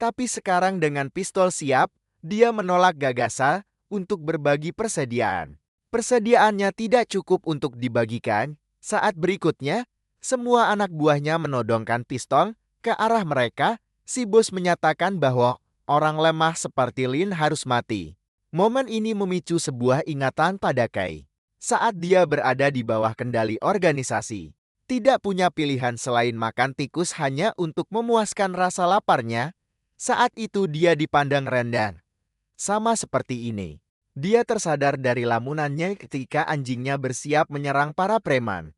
Tapi sekarang dengan pistol siap, dia menolak gagasan untuk berbagi persediaan. Persediaannya tidak cukup untuk dibagikan. Saat berikutnya, semua anak buahnya menodongkan pistol ke arah mereka. Si bos menyatakan bahwa orang lemah seperti Lin harus mati. Momen ini memicu sebuah ingatan pada Kai. Saat dia berada di bawah kendali organisasi, tidak punya pilihan selain makan tikus hanya untuk memuaskan rasa laparnya. Saat itu dia dipandang rendah. Sama seperti ini. Dia tersadar dari lamunannya ketika anjingnya bersiap menyerang para preman.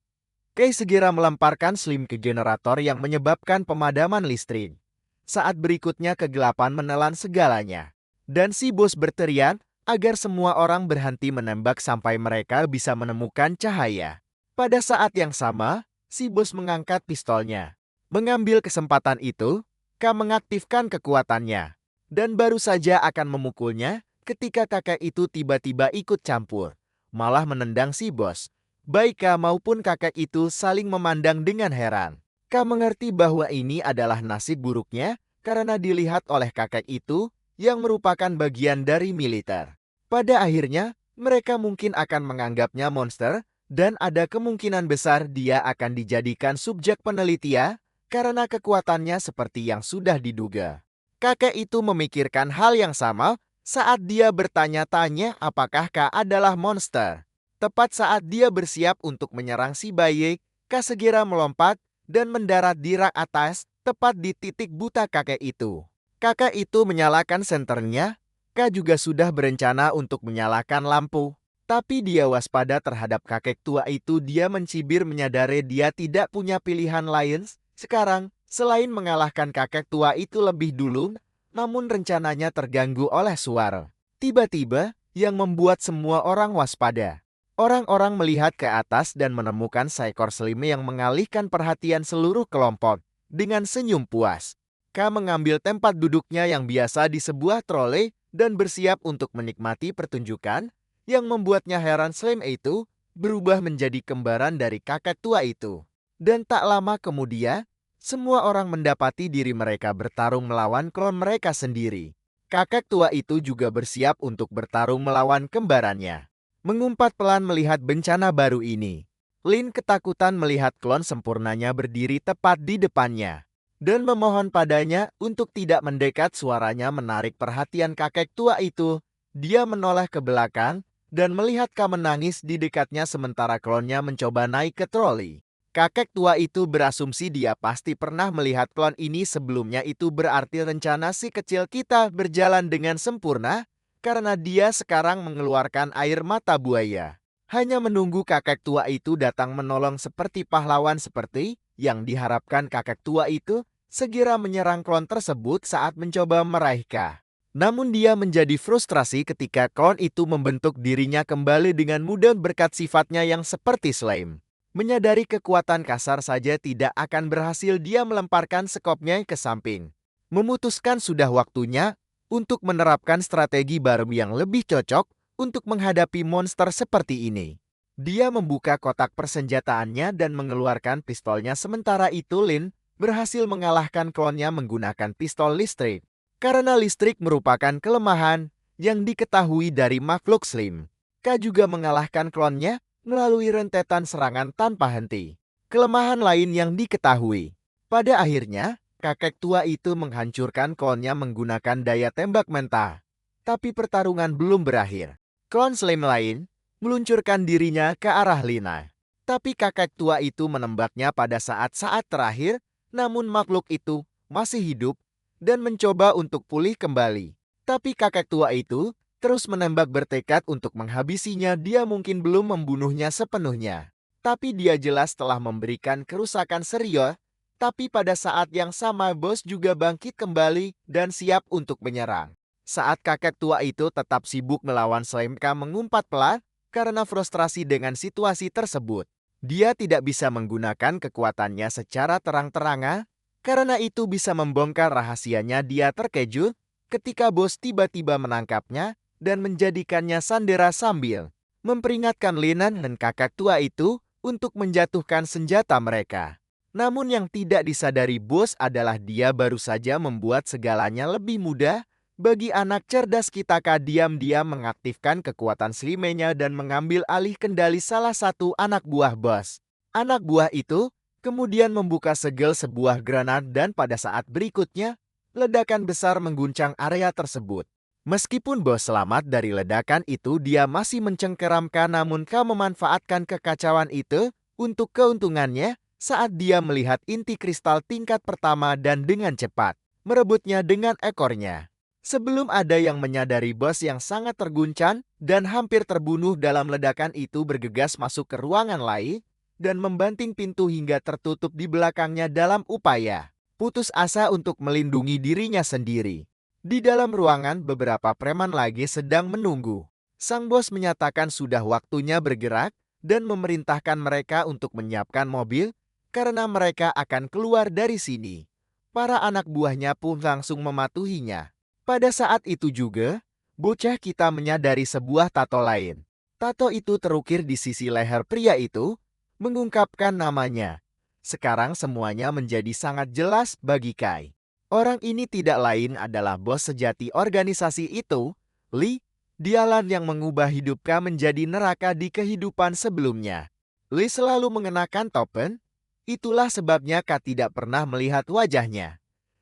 Kay segera melemparkan Slim ke generator yang menyebabkan pemadaman listrik. Saat berikutnya kegelapan menelan segalanya. Dan si bos berteriak agar semua orang berhenti menembak sampai mereka bisa menemukan cahaya. Pada saat yang sama, si bos mengangkat pistolnya. Mengambil kesempatan itu, K mengaktifkan kekuatannya. Dan baru saja akan memukulnya ketika kakek itu tiba-tiba ikut campur. Malah menendang si bos. Baik K maupun kakek itu saling memandang dengan heran. K mengerti bahwa ini adalah nasib buruknya karena dilihat oleh kakek itu yang merupakan bagian dari militer. Pada akhirnya, mereka mungkin akan menganggapnya monster dan ada kemungkinan besar dia akan dijadikan subjek penelitian karena kekuatannya seperti yang sudah diduga. Kakek itu memikirkan hal yang sama saat dia bertanya-tanya apakah K adalah monster. Tepat saat dia bersiap untuk menyerang si bayi, K segera melompat dan mendarat di rak atas, tepat di titik buta kakek itu. Kakek itu menyalakan senternya, Ka juga sudah berencana untuk menyalakan lampu. Tapi dia waspada terhadap kakek tua itu. Dia mencibir menyadari dia tidak punya pilihan lain sekarang selain mengalahkan kakek tua itu lebih dulu, namun rencananya terganggu oleh suara. Tiba-tiba, yang membuat semua orang waspada. Orang-orang melihat ke atas dan menemukan seekor Slime yang mengalihkan perhatian seluruh kelompok. Dengan senyum puas, Ka mengambil tempat duduknya yang biasa di sebuah troli dan bersiap untuk menikmati pertunjukan yang membuatnya heran. Slime itu berubah menjadi kembaran dari kakek tua itu. Dan tak lama kemudian, semua orang mendapati diri mereka bertarung melawan klon mereka sendiri. Kakek tua itu juga bersiap untuk bertarung melawan kembarannya. Mengumpat pelan melihat bencana baru ini. Lin ketakutan melihat klon sempurnanya berdiri tepat di depannya dan memohon padanya untuk tidak mendekat. Suaranya menarik perhatian kakek tua itu. Dia menoleh ke belakang dan melihat Ka menangis di dekatnya sementara klonnya mencoba naik ke troli. Kakek tua itu berasumsi dia pasti pernah melihat klon ini sebelumnya. Itu berarti rencana si kecil kita berjalan dengan sempurna karena dia sekarang mengeluarkan air mata buaya. Hanya menunggu kakek tua itu datang menolong seperti pahlawan seperti yang diharapkan. Kakek tua itu segera menyerang klon tersebut saat mencoba meraih Ka. Namun dia menjadi frustrasi ketika klon itu membentuk dirinya kembali dengan mudah berkat sifatnya yang seperti slime. Menyadari kekuatan kasar saja tidak akan berhasil, dia melemparkan sekopnya ke samping. Memutuskan sudah waktunya untuk menerapkan strategi baru yang lebih cocok untuk menghadapi monster seperti ini. Dia membuka kotak persenjataannya dan mengeluarkan pistolnya. Sementara itu Lin berhasil mengalahkan klonnya menggunakan pistol listrik. Karena listrik merupakan kelemahan yang diketahui dari makhluk Slime, Ka juga mengalahkan klonnya melalui rentetan serangan tanpa henti. Kelemahan lain yang diketahui. Pada akhirnya, kakek tua itu menghancurkan klonnya menggunakan daya tembak mentah. Tapi pertarungan belum berakhir. Klon Slime lain meluncurkan dirinya ke arah Lina. Tapi kakek tua itu menembaknya pada saat-saat terakhir. Namun makhluk itu masih hidup dan mencoba untuk pulih kembali. Tapi kakek tua itu terus menembak bertekad untuk menghabisinya. Dia mungkin belum membunuhnya sepenuhnya, tapi dia jelas telah memberikan kerusakan serius. Tapi pada saat yang sama bos juga bangkit kembali dan siap untuk menyerang. Saat kakek tua itu tetap sibuk melawan Slime, Ka mengumpat pelan karena frustrasi dengan situasi tersebut. Dia tidak bisa menggunakan kekuatannya secara terang-terangan, karena itu bisa membongkar rahasianya. Dia terkejut ketika bos tiba-tiba menangkapnya dan menjadikannya sandera sambil memperingatkan Linan dan kakek tua itu untuk menjatuhkan senjata mereka. Namun yang tidak disadari bos adalah dia baru saja membuat segalanya lebih mudah bagi anak cerdas kita. Ka diam-diam mengaktifkan kekuatan Slime-nya dan mengambil alih kendali salah satu anak buah bos. Anak buah itu kemudian membuka segel sebuah granat dan pada saat berikutnya, ledakan besar mengguncang area tersebut. Meskipun bos selamat dari ledakan itu, dia masih mencengkeram Ka. Namun Ka memanfaatkan kekacauan itu untuk keuntungannya saat dia melihat inti kristal tingkat pertama dan dengan cepat merebutnya dengan ekornya. Sebelum ada yang menyadari, bos yang sangat terguncang dan hampir terbunuh dalam ledakan itu bergegas masuk ke ruangan lain dan membanting pintu hingga tertutup di belakangnya dalam upaya putus asa untuk melindungi dirinya sendiri. Di dalam ruangan beberapa preman lagi sedang menunggu. Sang bos menyatakan sudah waktunya bergerak dan memerintahkan mereka untuk menyiapkan mobil karena mereka akan keluar dari sini. Para anak buahnya pun langsung mematuhinya. Pada saat itu juga, bocah kita menyadari sebuah tato lain. Tato itu terukir di sisi leher pria itu, mengungkapkan namanya. Sekarang semuanya menjadi sangat jelas bagi Kai. Orang ini tidak lain adalah bos sejati organisasi itu, Lee. Dialah yang mengubah hidup Ka menjadi neraka di kehidupan sebelumnya. Lee selalu mengenakan topen, itulah sebabnya Ka tidak pernah melihat wajahnya.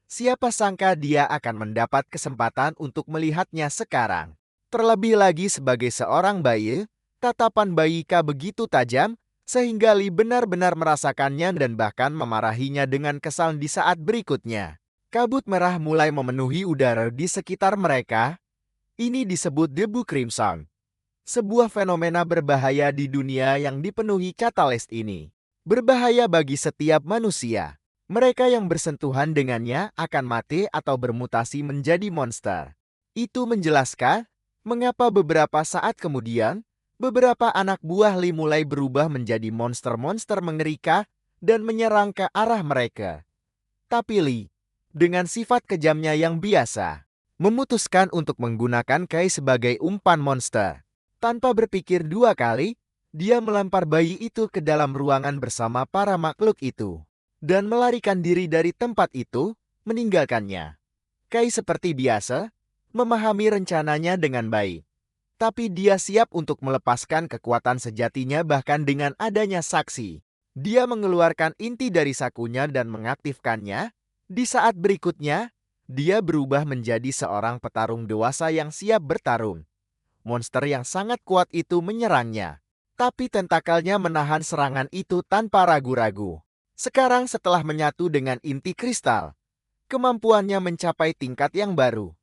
Siapa sangka dia akan mendapat kesempatan untuk melihatnya sekarang. Terlebih lagi sebagai seorang bayi, tatapan bayi Ka begitu tajam, sehingga Lee benar-benar merasakannya dan bahkan memarahinya dengan kesal. Di saat berikutnya, kabut merah mulai memenuhi udara di sekitar mereka. Ini disebut debu crimson, sebuah fenomena berbahaya di dunia yang dipenuhi catalyst ini. Berbahaya bagi setiap manusia. Mereka yang bersentuhan dengannya akan mati atau bermutasi menjadi monster. Itu menjelaskan mengapa beberapa saat kemudian, beberapa anak buah Lee mulai berubah menjadi monster-monster mengerikan dan menyerang ke arah mereka. Tapi Lee, dengan sifat kejamnya yang biasa, memutuskan untuk menggunakan Kai sebagai umpan monster. Tanpa berpikir dua kali, dia melempar bayi itu ke dalam ruangan bersama para makhluk itu dan melarikan diri dari tempat itu, meninggalkannya. Kai seperti biasa, memahami rencananya dengan baik. Tapi dia siap untuk melepaskan kekuatan sejatinya bahkan dengan adanya saksi. Dia mengeluarkan inti dari sakunya dan mengaktifkannya. Di saat berikutnya, dia berubah menjadi seorang petarung dewasa yang siap bertarung. Monster yang sangat kuat itu menyerangnya. Tapi tentakelnya menahan serangan itu tanpa ragu-ragu. Sekarang setelah menyatu dengan inti kristal, kemampuannya mencapai tingkat yang baru.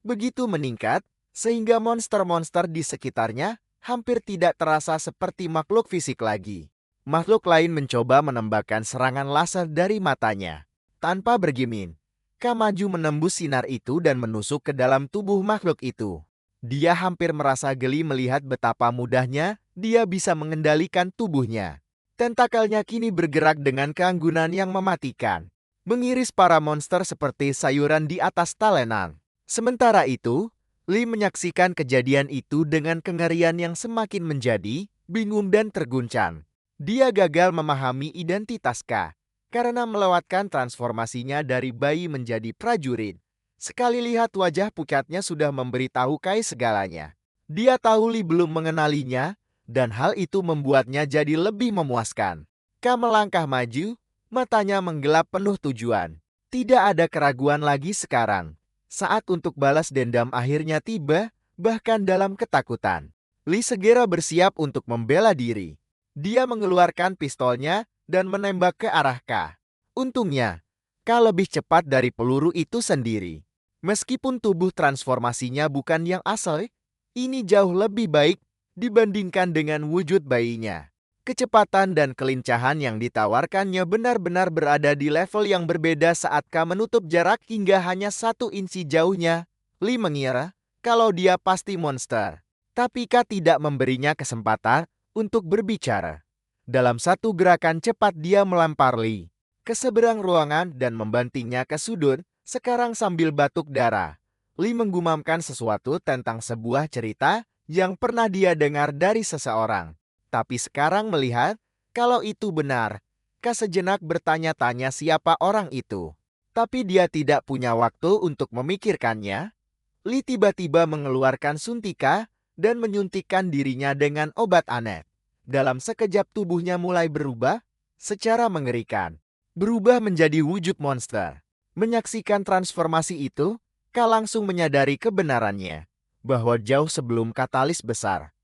Begitu meningkat, sehingga monster-monster di sekitarnya hampir tidak terasa seperti makhluk fisik lagi. Makhluk lain mencoba menembakkan serangan laser dari matanya. Tanpa bergeming, Ka maju menembus sinar itu dan menusuk ke dalam tubuh makhluk itu. Dia hampir merasa geli melihat betapa mudahnya dia bisa mengendalikan tubuhnya. Tentakelnya kini bergerak dengan keanggunan yang mematikan, mengiris para monster seperti sayuran di atas talenan. Sementara itu, Lee menyaksikan kejadian itu dengan kengerian yang semakin menjadi bingung dan terguncang. Dia gagal memahami identitas Ka karena melewatkan transformasinya dari bayi menjadi prajurit. Sekali lihat wajah pukatnya sudah memberitahu Kai segalanya. Dia tahu Lee belum mengenalinya, dan hal itu membuatnya jadi lebih memuaskan. Ka melangkah maju, matanya menggelap penuh tujuan. Tidak ada keraguan lagi sekarang. Saat untuk balas dendam akhirnya tiba, bahkan dalam ketakutan. Lee segera bersiap untuk membela diri. Dia mengeluarkan pistolnya dan menembak ke arah Ka. Untungnya, Ka lebih cepat dari peluru itu sendiri. Meskipun tubuh transformasinya bukan yang asli, ini jauh lebih baik dibandingkan dengan wujud bayinya. Kecepatan dan kelincahan yang ditawarkannya benar-benar berada di level yang berbeda saat Ka menutup jarak hingga hanya 1 inci jauhnya. Lee mengira kalau dia pasti monster. Tapi Ka tidak memberinya kesempatan untuk berbicara. Dalam satu gerakan cepat dia melempar Lee ke seberang ruangan dan membantingnya ke sudut, sekarang sambil batuk darah. Lee menggumamkan sesuatu tentang sebuah cerita yang pernah dia dengar dari seseorang. Tapi sekarang melihat kalau itu benar, Ka sejenak bertanya-tanya siapa orang itu. Tapi dia tidak punya waktu untuk memikirkannya. Lee tiba-tiba mengeluarkan suntika dan menyuntikkan dirinya dengan obat aneh. Dalam sekejap tubuhnya mulai berubah secara mengerikan. Berubah menjadi wujud monster. Menyaksikan transformasi itu, Ka langsung menyadari kebenarannya. Bahwa jauh sebelum katalis besar,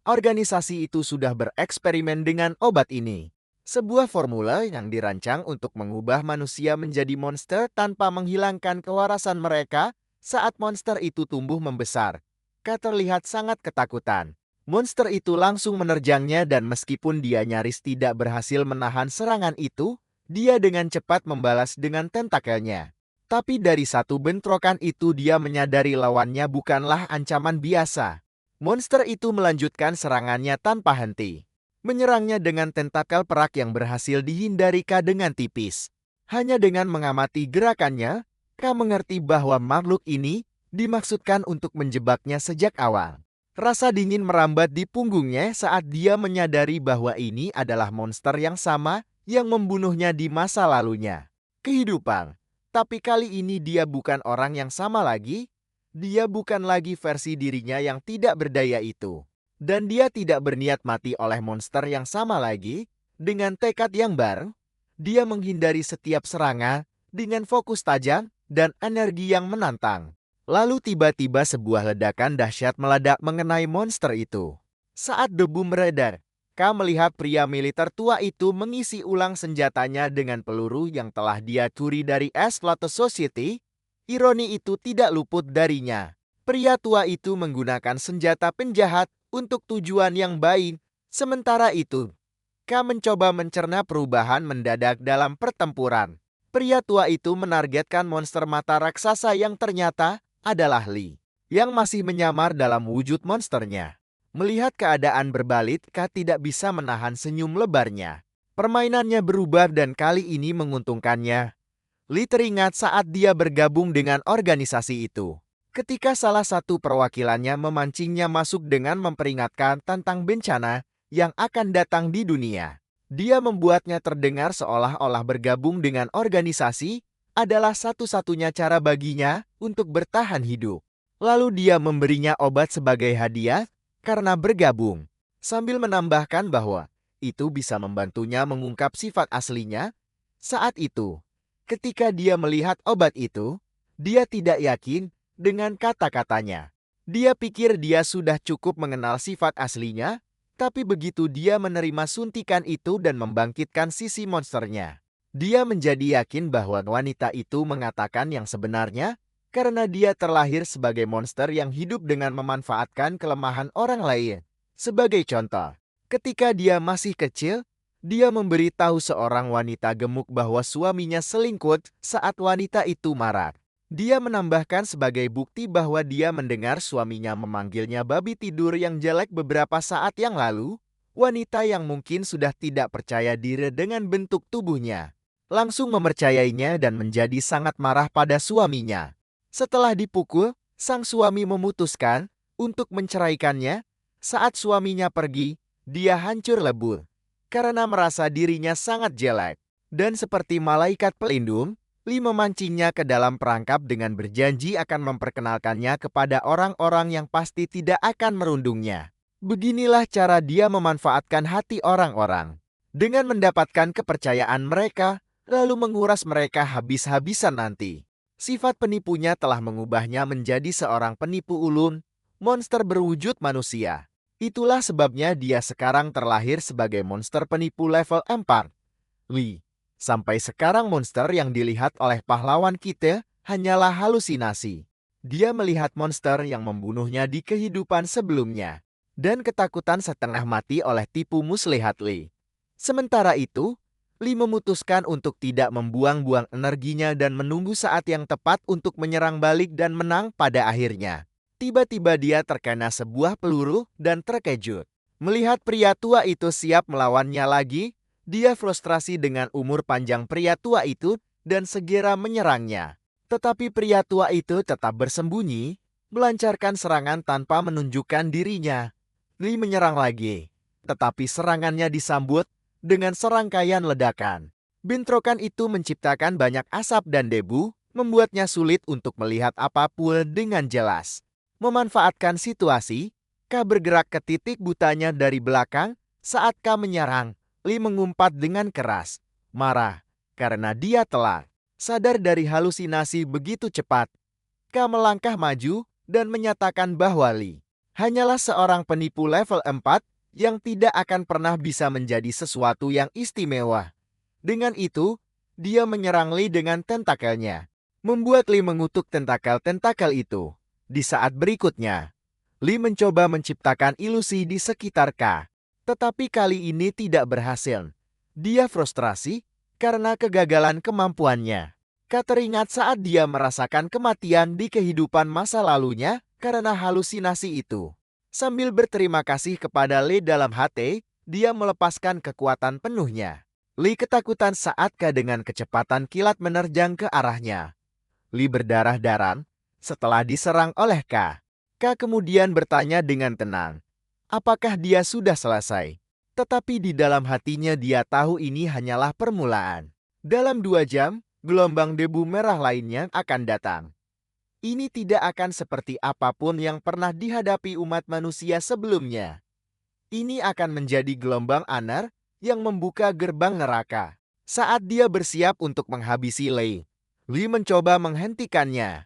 organisasi itu sudah bereksperimen dengan obat ini. Sebuah formula yang dirancang untuk mengubah manusia menjadi monster tanpa menghilangkan kewarasan mereka saat monster itu tumbuh membesar. Ka terlihat sangat ketakutan. Monster itu langsung menerjangnya dan meskipun dia nyaris tidak berhasil menahan serangan itu, dia dengan cepat membalas dengan tentakelnya. Tapi dari satu bentrokan itu dia menyadari lawannya bukanlah ancaman biasa. Monster itu melanjutkan serangannya tanpa henti. Menyerangnya dengan tentakel perak yang berhasil dihindari Ka dengan tipis. Hanya dengan mengamati gerakannya, Ka mengerti bahwa makhluk ini dimaksudkan untuk menjebaknya sejak awal. Rasa dingin merambat di punggungnya saat dia menyadari bahwa ini adalah monster yang sama yang membunuhnya di masa lalunya. Kehidupan. Tapi kali ini dia bukan orang yang sama lagi. Dia bukan lagi versi dirinya yang tidak berdaya itu. Dan dia tidak berniat mati oleh monster yang sama lagi. Dengan tekad yang baru, dia menghindari setiap serangan dengan fokus tajam dan energi yang menantang. Lalu tiba-tiba sebuah ledakan dahsyat meledak mengenai monster itu. Saat debu meredar, Ka melihat pria militer tua itu mengisi ulang senjatanya dengan peluru yang telah dia curi dari Lotus Society. Ironi itu tidak luput darinya. Pria tua itu menggunakan senjata penjahat untuk tujuan yang baik. Sementara itu, K mencoba mencerna perubahan mendadak dalam pertempuran. Pria tua itu menargetkan monster mata raksasa yang ternyata adalah Lee, yang masih menyamar dalam wujud monsternya. Melihat keadaan berbalik, K tidak bisa menahan senyum lebarnya. Permainannya berubah dan kali ini menguntungkannya. Lee teringat saat dia bergabung dengan organisasi itu. Ketika salah satu perwakilannya memancingnya masuk dengan memperingatkan tentang bencana yang akan datang di dunia. Dia membuatnya terdengar seolah-olah bergabung dengan organisasi adalah satu-satunya cara baginya untuk bertahan hidup. Lalu dia memberinya obat sebagai hadiah karena bergabung, sambil menambahkan bahwa itu bisa membantunya mengungkap sifat aslinya. Saat itu, ketika dia melihat obat itu, dia tidak yakin dengan kata-katanya. Dia pikir dia sudah cukup mengenal sifat aslinya, tapi begitu dia menerima suntikan itu dan membangkitkan sisi monsternya, dia menjadi yakin bahwa wanita itu mengatakan yang sebenarnya karena dia terlahir sebagai monster yang hidup dengan memanfaatkan kelemahan orang lain. Sebagai contoh, ketika dia masih kecil, dia memberitahu seorang wanita gemuk bahwa suaminya selingkuh saat wanita itu marah. Dia menambahkan sebagai bukti bahwa dia mendengar suaminya memanggilnya babi tidur yang jelek beberapa saat yang lalu. Wanita yang mungkin sudah tidak percaya diri dengan bentuk tubuhnya langsung mempercayainya dan menjadi sangat marah pada suaminya. Setelah dipukul, sang suami memutuskan untuk menceraikannya. Saat suaminya pergi, dia hancur lebur karena merasa dirinya sangat jelek. Dan seperti malaikat pelindung, Lee memancingnya ke dalam perangkap dengan berjanji akan memperkenalkannya kepada orang-orang yang pasti tidak akan merundungnya. Beginilah cara dia memanfaatkan hati orang-orang. Dengan mendapatkan kepercayaan mereka, lalu menguras mereka habis-habisan nanti. Sifat penipunya telah mengubahnya menjadi seorang penipu ulung, monster berwujud manusia. Itulah sebabnya dia sekarang terlahir sebagai monster penipu level 4. Lee. Sampai sekarang monster yang dilihat oleh pahlawan kita hanyalah halusinasi. Dia melihat monster yang membunuhnya di kehidupan sebelumnya. Dan ketakutan setengah mati oleh tipu muslihat Lee. Sementara itu, Lee memutuskan untuk tidak membuang-buang energinya dan menunggu saat yang tepat untuk menyerang balik dan menang pada akhirnya. Tiba-tiba dia terkena sebuah peluru dan terkejut. Melihat pria tua itu siap melawannya lagi, dia frustrasi dengan umur panjang pria tua itu dan segera menyerangnya. Tetapi pria tua itu tetap bersembunyi, melancarkan serangan tanpa menunjukkan dirinya. Lee menyerang lagi, tetapi serangannya disambut dengan serangkaian ledakan. Bentrokan itu menciptakan banyak asap dan debu, membuatnya sulit untuk melihat apapun dengan jelas. Memanfaatkan situasi, K bergerak ke titik butanya dari belakang. Saat K menyerang, Lee mengumpat dengan keras, marah, karena dia telah sadar dari halusinasi begitu cepat. K melangkah maju dan menyatakan bahwa Lee hanyalah seorang penipu level 4 yang tidak akan pernah bisa menjadi sesuatu yang istimewa. Dengan itu, dia menyerang Lee dengan tentakelnya, membuat Lee mengutuk tentakel-tentakel itu. Di saat berikutnya, Lee mencoba menciptakan ilusi di sekitar K. Tetapi kali ini tidak berhasil. Dia frustrasi karena kegagalan kemampuannya. K teringat saat dia merasakan kematian di kehidupan masa lalunya karena halusinasi itu. Sambil berterima kasih kepada Lee dalam hati, dia melepaskan kekuatan penuhnya. Lee ketakutan saat K dengan kecepatan kilat menerjang ke arahnya. Lee berdarah-darah setelah diserang oleh K. K kemudian bertanya dengan tenang, apakah dia sudah selesai? Tetapi di dalam hatinya dia tahu ini hanyalah permulaan. Dalam 2 jam, gelombang debu merah lainnya akan datang. Ini tidak akan seperti apapun yang pernah dihadapi umat manusia sebelumnya. Ini akan menjadi gelombang anar yang membuka gerbang neraka. Saat dia bersiap untuk menghabisi Lee mencoba menghentikannya.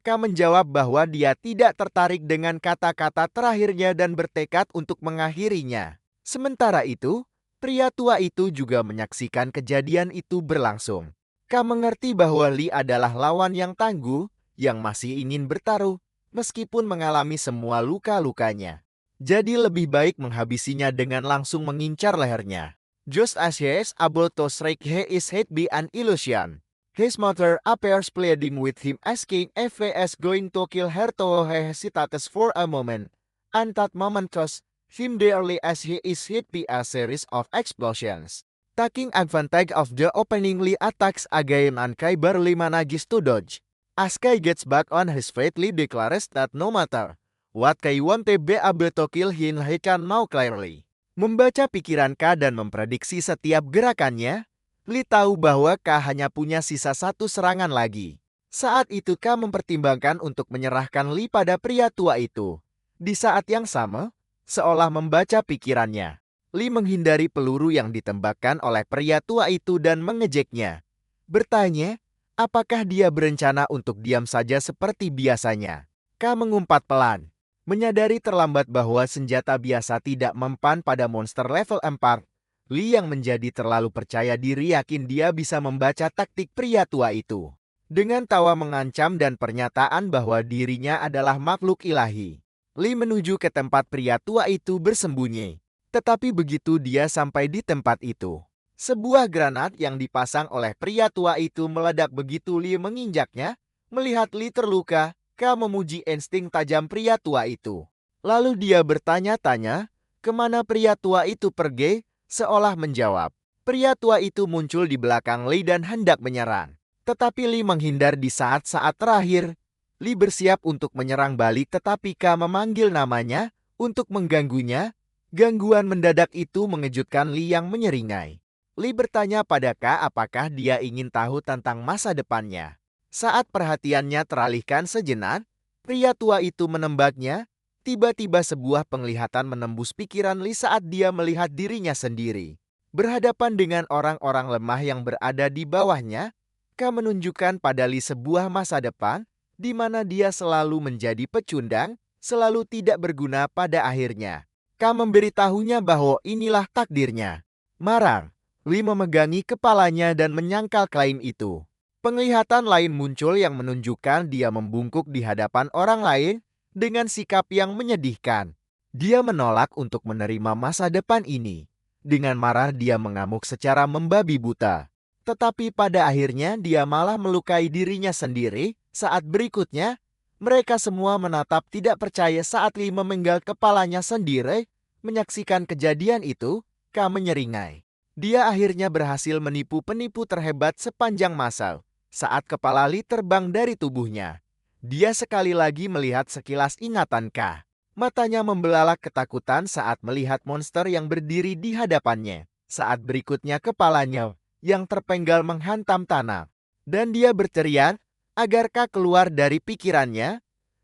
K menjawab bahwa dia tidak tertarik dengan kata-kata terakhirnya dan bertekad untuk mengakhirinya. Sementara itu, pria tua itu juga menyaksikan kejadian itu berlangsung. K mengerti bahwa Lee adalah lawan yang tangguh, yang masih ingin bertaruh, meskipun mengalami semua luka-lukanya. Jadi lebih baik menghabisinya dengan langsung mengincar lehernya. Just as he is able to strike, he is hit by an illusion. His mother appears pleading with him, asking if he is going to kill her, though he hesitates for a moment. And that moment costs him dearly as he is hit by a series of explosions. Taking advantage of the opening, Lee attacks again and Kai barely manages to dodge. As Kai gets back on his feet, Lee declares that no matter what Kai won't be able to kill him, he can now clearly. Membaca pikiran Ka dan memprediksi setiap gerakannya, Lee tahu bahwa Ka hanya punya sisa satu serangan lagi. Saat itu Ka mempertimbangkan untuk menyerahkan Lee pada pria tua itu. Di saat yang sama, seolah membaca pikirannya, Lee menghindari peluru yang ditembakkan oleh pria tua itu dan mengejeknya. Bertanya, apakah dia berencana untuk diam saja seperti biasanya? Ka mengumpat pelan. Menyadari terlambat bahwa senjata biasa tidak mempan pada monster level 4, Lee yang menjadi terlalu percaya diri yakin dia bisa membaca taktik pria tua itu. Dengan tawa mengancam dan pernyataan bahwa dirinya adalah makhluk ilahi, Lee menuju ke tempat pria tua itu bersembunyi. Tetapi begitu dia sampai di tempat itu, sebuah granat yang dipasang oleh pria tua itu meledak begitu Lee menginjaknya. Melihat Lee terluka, Ka memuji insting tajam pria tua itu. Lalu dia bertanya-tanya, kemana pria tua itu pergi, seolah menjawab. Pria tua itu muncul di belakang Lee dan hendak menyerang. Tetapi Lee menghindar di saat-saat terakhir. Lee bersiap untuk menyerang balik, tetapi Ka memanggil namanya untuk mengganggunya. Gangguan mendadak itu mengejutkan Lee yang menyeringai. Lee bertanya pada Ka apakah dia ingin tahu tentang masa depannya. Saat perhatiannya teralihkan sejenak, pria tua itu menembaknya. Tiba-tiba sebuah penglihatan menembus pikiran Lee saat dia melihat dirinya sendiri. Berhadapan dengan orang-orang lemah yang berada di bawahnya, Ka menunjukkan pada Lee sebuah masa depan, di mana dia selalu menjadi pecundang, selalu tidak berguna pada akhirnya. Ka memberitahunya bahwa inilah takdirnya. Marah, Lee memegangi kepalanya dan menyangkal klaim itu. Penglihatan lain muncul yang menunjukkan dia membungkuk di hadapan orang lain dengan sikap yang menyedihkan. Dia menolak untuk menerima masa depan ini. Dengan marah dia mengamuk secara membabi buta. Tetapi pada akhirnya dia malah melukai dirinya sendiri. Saat berikutnya, mereka semua menatap tidak percaya saat Lee memenggal kepalanya sendiri. Menyaksikan kejadian itu, Ka menyeringai. Dia akhirnya berhasil menipu penipu terhebat sepanjang masa. Saat kepala Lee terbang dari tubuhnya, dia sekali lagi melihat sekilas ingatan Ka. Matanya membelalak ketakutan saat melihat monster yang berdiri di hadapannya. Saat berikutnya kepalanya yang terpenggal menghantam tanah. Dan dia berteriak agar Ka keluar dari pikirannya.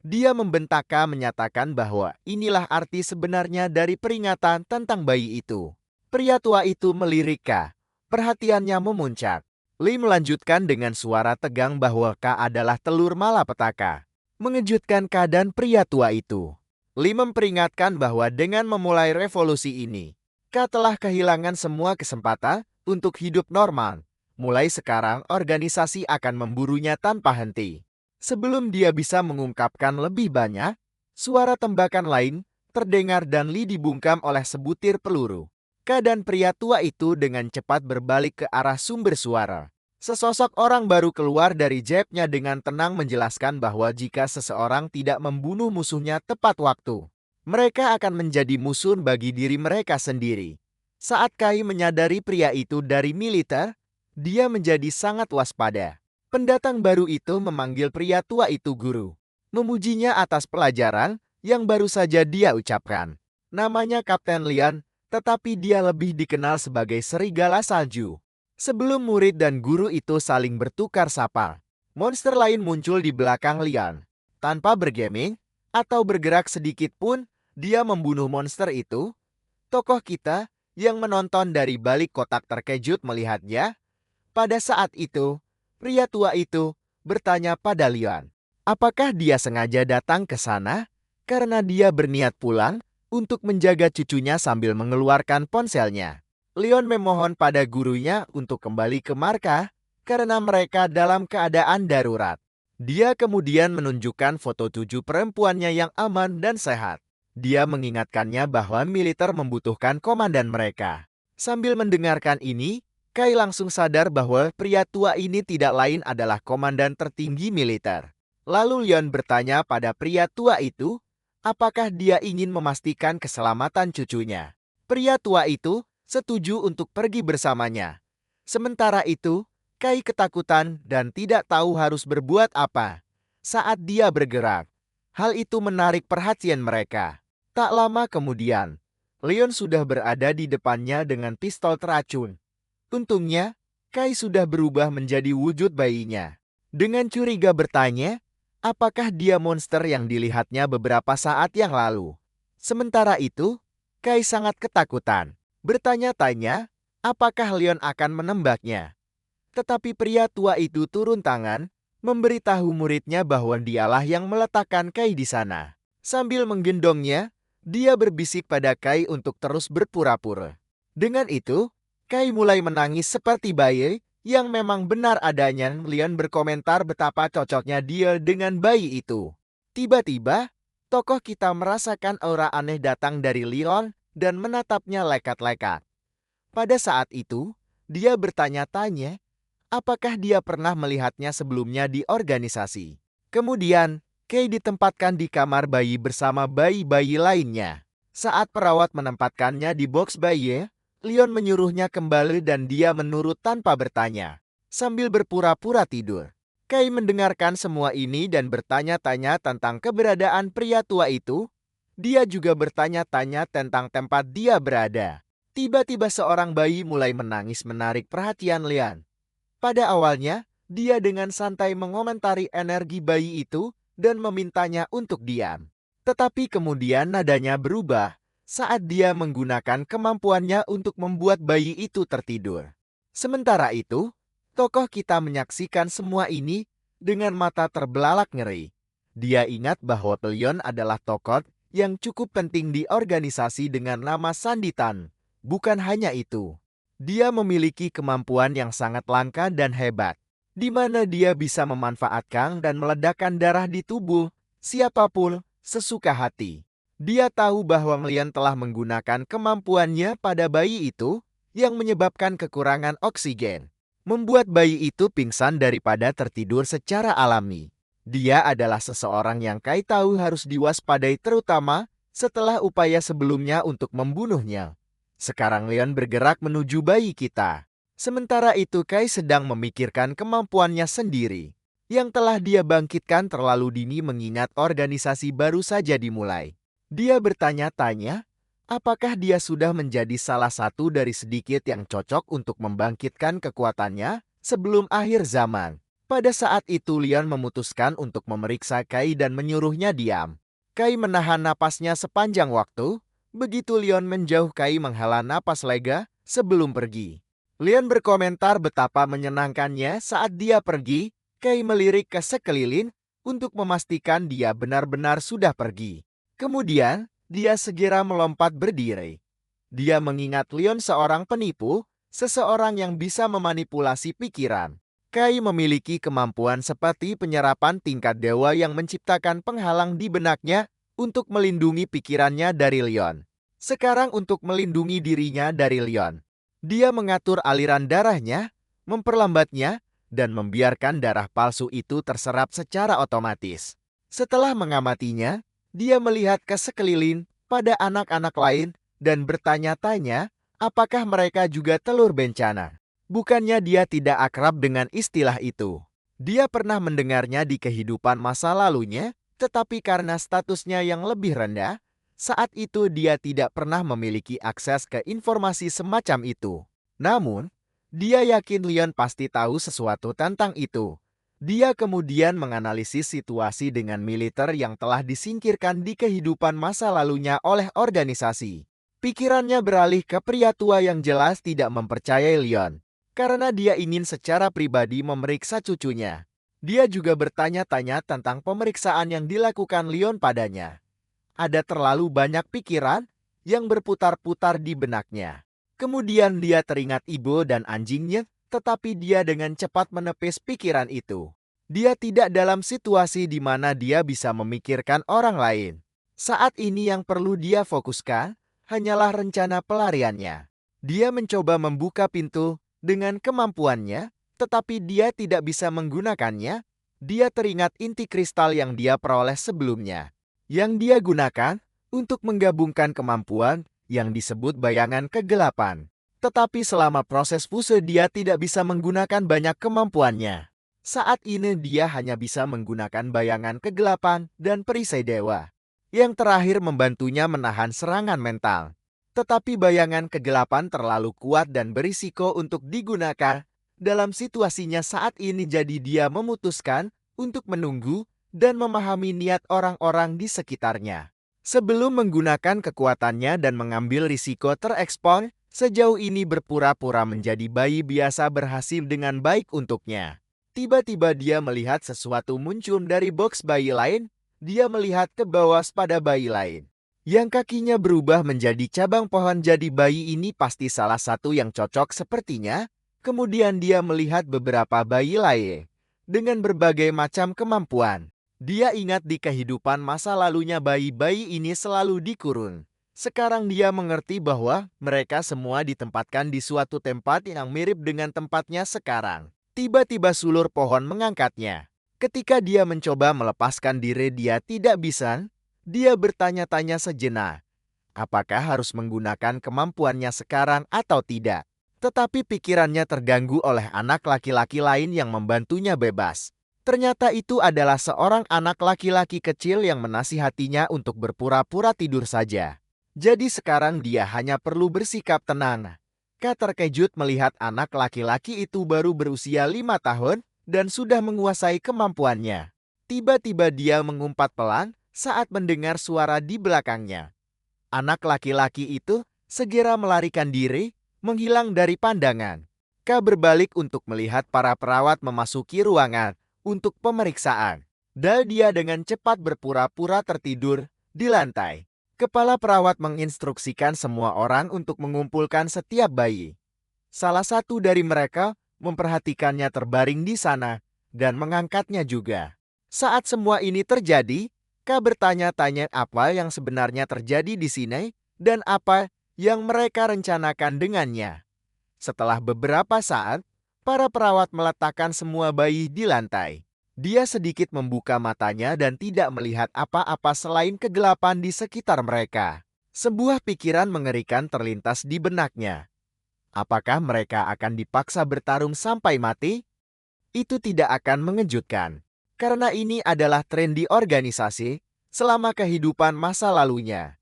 Dia membentak Ka menyatakan bahwa inilah arti sebenarnya dari peringatan tentang bayi itu. Pria tua itu melirik Ka. Perhatiannya memuncak. Lee melanjutkan dengan suara tegang bahwa Ka adalah telur malapetaka. Mengejutkan Ka dan pria tua itu. Lee memperingatkan bahwa dengan memulai revolusi ini, Ka telah kehilangan semua kesempatan untuk hidup normal. Mulai sekarang organisasi akan memburunya tanpa henti. Sebelum dia bisa mengungkapkan lebih banyak, suara tembakan lain terdengar dan Lee dibungkam oleh sebutir peluru. Ka dan pria tua itu dengan cepat berbalik ke arah sumber suara. Sesosok orang baru keluar dari jebnya dengan tenang menjelaskan bahwa jika seseorang tidak membunuh musuhnya tepat waktu, mereka akan menjadi musuh bagi diri mereka sendiri. Saat Kai menyadari pria itu dari militer, dia menjadi sangat waspada. Pendatang baru itu memanggil pria tua itu guru, memujinya atas pelajaran yang baru saja dia ucapkan. Namanya Kapten Lian, tetapi dia lebih dikenal sebagai Serigala Salju. Sebelum murid dan guru itu saling bertukar sapa, monster lain muncul di belakang Lian. Tanpa bergeming atau bergerak sedikit pun, dia membunuh monster itu. Tokoh kita yang menonton dari balik kotak terkejut melihatnya. Pada saat itu, pria tua itu bertanya pada Lian, apakah dia sengaja datang ke sana karena dia berniat pulang untuk menjaga cucunya sambil mengeluarkan ponselnya. Leon memohon pada gurunya untuk kembali ke markas karena mereka dalam keadaan darurat. Dia kemudian menunjukkan foto 7 perempuannya yang aman dan sehat. Dia mengingatkannya bahwa militer membutuhkan komandan mereka. Sambil mendengarkan ini, Kai langsung sadar bahwa pria tua ini tidak lain adalah komandan tertinggi militer. Lalu Leon bertanya pada pria tua itu, apakah dia ingin memastikan keselamatan cucunya. Pria tua itu setuju untuk pergi bersamanya. Sementara itu, Kai ketakutan dan tidak tahu harus berbuat apa. Saat dia bergerak, hal itu menarik perhatian mereka. Tak lama kemudian, Leon sudah berada di depannya dengan pistol teracun. Untungnya, Kai sudah berubah menjadi wujud bayinya. Dengan curiga bertanya, apakah dia monster yang dilihatnya beberapa saat yang lalu. Sementara itu, Kai sangat ketakutan. Bertanya-tanya, apakah Leon akan menembaknya. Tetapi pria tua itu turun tangan, memberitahu muridnya bahwa dialah yang meletakkan Kai di sana. Sambil menggendongnya, dia berbisik pada Kai untuk terus berpura-pura. Dengan itu, Kai mulai menangis seperti bayi, yang memang benar adanya. Leon berkomentar betapa cocoknya dia dengan bayi itu. Tiba-tiba, tokoh kita merasakan aura aneh datang dari Leon dan menatapnya lekat-lekat. Pada saat itu, dia bertanya-tanya, apakah dia pernah melihatnya sebelumnya di organisasi. Kemudian, Kay ditempatkan di kamar bayi bersama bayi-bayi lainnya. Saat perawat menempatkannya di box bayi, Leon menyuruhnya kembali dan dia menurut tanpa bertanya, sambil berpura-pura tidur. Kay mendengarkan semua ini dan bertanya-tanya tentang keberadaan pria tua itu. Dia juga bertanya-tanya tentang tempat dia berada. Tiba-tiba seorang bayi mulai menangis menarik perhatian Leon. Pada awalnya, dia dengan santai mengomentari energi bayi itu dan memintanya untuk diam. Tetapi kemudian nadanya berubah saat dia menggunakan kemampuannya untuk membuat bayi itu tertidur. Sementara itu, tokoh kita menyaksikan semua ini dengan mata terbelalak ngeri. Dia ingat bahwa Leon adalah tokoh yang cukup penting di organisasi dengan nama Sanditan. Bukan hanya itu. Dia memiliki kemampuan yang sangat langka dan hebat, di mana dia bisa memanfaatkan dan meledakkan darah di tubuh siapapun sesuka hati. Dia tahu bahwa Leon telah menggunakan kemampuannya pada bayi itu yang menyebabkan kekurangan oksigen, membuat bayi itu pingsan daripada tertidur secara alami. Dia adalah seseorang yang Kai tahu harus diwaspadai terutama setelah upaya sebelumnya untuk membunuhnya. Sekarang Leon bergerak menuju bayi kita. Sementara itu Kai sedang memikirkan kemampuannya sendiri. Yang telah dia bangkitkan terlalu dini mengingat organisasi baru saja dimulai. Dia bertanya-tanya, apakah dia sudah menjadi salah satu dari sedikit yang cocok untuk membangkitkan kekuatannya sebelum akhir zaman. Pada saat itu Leon memutuskan untuk memeriksa Kai dan menyuruhnya diam. Kai menahan napasnya sepanjang waktu. Begitu Leon menjauh, Kai menghela napas lega sebelum pergi. Leon berkomentar betapa menyenangkannya saat dia pergi. Kai melirik ke sekeliling untuk memastikan dia benar-benar sudah pergi. Kemudian, dia segera melompat berdiri. Dia mengingat Leon seorang penipu, seseorang yang bisa memanipulasi pikiran. Kai memiliki kemampuan seperti penyerapan tingkat dewa yang menciptakan penghalang di benaknya untuk melindungi pikirannya dari Leon. Sekarang untuk melindungi dirinya dari Leon. Dia mengatur aliran darahnya, memperlambatnya, dan membiarkan darah palsu itu terserap secara otomatis. Setelah mengamatinya, dia melihat ke sekeliling pada anak-anak lain dan bertanya-tanya apakah mereka juga telur bencana. Bukannya dia tidak akrab dengan istilah itu. Dia pernah mendengarnya di kehidupan masa lalunya, tetapi karena statusnya yang lebih rendah, saat itu dia tidak pernah memiliki akses ke informasi semacam itu. Namun, dia yakin Leon pasti tahu sesuatu tentang itu. Dia kemudian menganalisis situasi dengan militer yang telah disingkirkan di kehidupan masa lalunya oleh organisasi. Pikirannya beralih ke pria tua yang jelas tidak mempercayai Leon, karena dia ingin secara pribadi memeriksa cucunya. Dia juga bertanya-tanya tentang pemeriksaan yang dilakukan Leon padanya. Ada terlalu banyak pikiran yang berputar-putar di benaknya. Kemudian dia teringat ibu dan anjingnya, tetapi dia dengan cepat menepis pikiran itu. Dia tidak dalam situasi di mana dia bisa memikirkan orang lain. Saat ini yang perlu dia fokuskan hanyalah rencana pelariannya. Dia mencoba membuka pintu dengan kemampuannya, tetapi dia tidak bisa menggunakannya. Dia teringat inti kristal yang dia peroleh sebelumnya, yang dia gunakan untuk menggabungkan kemampuan yang disebut bayangan kegelapan. Tetapi selama proses fuse dia tidak bisa menggunakan banyak kemampuannya. Saat ini dia hanya bisa menggunakan bayangan kegelapan dan perisai dewa. Yang terakhir membantunya menahan serangan mental. Tetapi bayangan kegelapan terlalu kuat dan berisiko untuk digunakan dalam situasinya saat ini, jadi dia memutuskan untuk menunggu dan memahami niat orang-orang di sekitarnya. Sebelum menggunakan kekuatannya dan mengambil risiko terekspos, sejauh ini berpura-pura menjadi bayi biasa berhasil dengan baik untuknya. Tiba-tiba dia melihat sesuatu muncul dari box bayi lain. Dia melihat ke bawah pada bayi lain, yang kakinya berubah menjadi cabang pohon. Jadi bayi ini pasti salah satu yang cocok sepertinya. Kemudian dia melihat beberapa bayi lain dengan berbagai macam kemampuan. Dia ingat di kehidupan masa lalunya bayi-bayi ini selalu dikurung. Sekarang dia mengerti bahwa mereka semua ditempatkan di suatu tempat yang mirip dengan tempatnya sekarang. Tiba-tiba sulur pohon mengangkatnya. Ketika dia mencoba melepaskan diri, dia tidak bisa. Dia bertanya-tanya sejenak, apakah harus menggunakan kemampuannya sekarang atau tidak? Tetapi pikirannya terganggu oleh anak laki-laki lain yang membantunya bebas. Ternyata itu adalah seorang anak laki-laki kecil yang menasihatinya untuk berpura-pura tidur saja. Jadi sekarang dia hanya perlu bersikap tenang. Kak terkejut melihat anak laki-laki itu baru berusia 5 tahun dan sudah menguasai kemampuannya. Tiba-tiba dia mengumpat pelan saat mendengar suara di belakangnya. Anak laki-laki itu segera melarikan diri, menghilang dari pandangan. Kak berbalik untuk melihat para perawat memasuki ruangan untuk pemeriksaan. Dan dia dengan cepat berpura-pura tertidur di lantai. Kepala perawat menginstruksikan semua orang untuk mengumpulkan setiap bayi. Salah satu dari mereka memperhatikannya terbaring di sana dan mengangkatnya juga. Saat semua ini terjadi, Kak bertanya-tanya apa yang sebenarnya terjadi di sini dan apa yang mereka rencanakan dengannya. Setelah beberapa saat, para perawat meletakkan semua bayi di lantai. Dia sedikit membuka matanya dan tidak melihat apa-apa selain kegelapan di sekitar mereka. Sebuah pikiran mengerikan terlintas di benaknya. Apakah mereka akan dipaksa bertarung sampai mati? Itu tidak akan mengejutkan, karena ini adalah tren di organisasi selama kehidupan masa lalunya.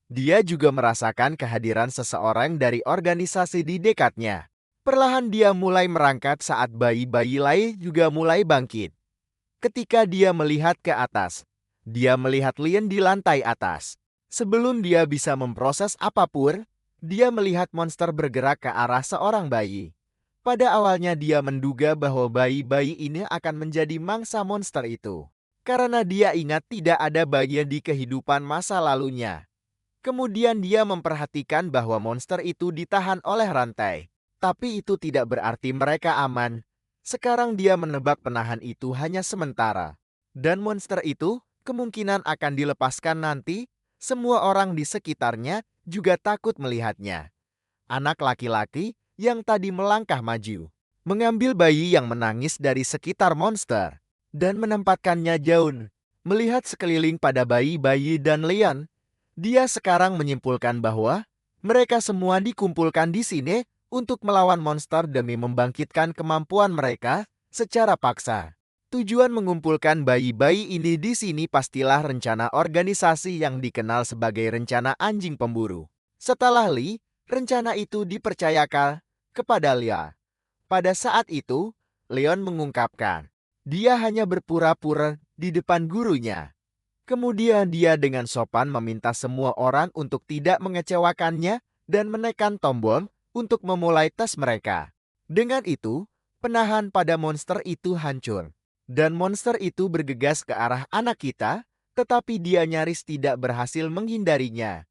Dia juga merasakan kehadiran seseorang dari organisasi di dekatnya. Perlahan dia mulai merangkak saat bayi-bayi lain juga mulai bangkit. Ketika dia melihat ke atas, dia melihat Lien di lantai atas. Sebelum dia bisa memproses apapun, dia melihat monster bergerak ke arah seorang bayi. Pada awalnya dia menduga bahwa bayi-bayi ini akan menjadi mangsa monster itu. Karena dia ingat tidak ada bagian di kehidupan masa lalunya. Kemudian dia memperhatikan bahwa monster itu ditahan oleh rantai. Tapi itu tidak berarti mereka aman. Sekarang dia menebak penahan itu hanya sementara. Dan monster itu kemungkinan akan dilepaskan nanti. Semua orang di sekitarnya juga takut melihatnya. Anak laki-laki yang tadi melangkah maju, mengambil bayi yang menangis dari sekitar monster, dan menempatkannya jauh. Melihat sekeliling pada bayi-bayi dan Leon, dia sekarang menyimpulkan bahwa mereka semua dikumpulkan di sini untuk melawan monster demi membangkitkan kemampuan mereka secara paksa. Tujuan mengumpulkan bayi-bayi ini di sini pastilah rencana organisasi yang dikenal sebagai rencana anjing pemburu. Setelah Lee, rencana itu dipercayakan kepada Lia. Pada saat itu, Leon mengungkapkan, dia hanya berpura-pura di depan gurunya. Kemudian dia dengan sopan meminta semua orang untuk tidak mengecewakannya dan menekan tombol untuk memulai tes mereka. Dengan itu, penahan pada monster itu hancur. Dan monster itu bergegas ke arah anak kita, tetapi dia nyaris tidak berhasil menghindarinya.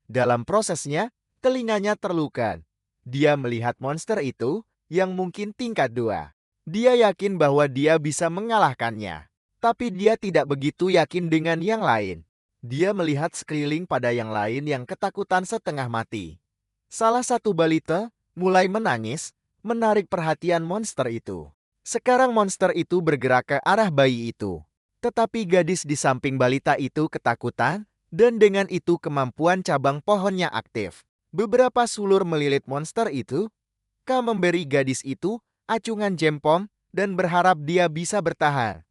Dalam prosesnya, telinganya terluka. Dia melihat monster itu yang mungkin tingkat 2. Dia yakin bahwa dia bisa mengalahkannya. Tapi dia tidak begitu yakin dengan yang lain. Dia melihat sekeliling pada yang lain yang ketakutan setengah mati. Salah satu balita mulai menangis, menarik perhatian monster itu. Sekarang monster itu bergerak ke arah bayi itu. Tetapi gadis di samping balita itu ketakutan, dan dengan itu kemampuan cabang pohonnya aktif. Beberapa sulur melilit monster itu. K memberi gadis itu acungan jempol dan berharap dia bisa bertahan.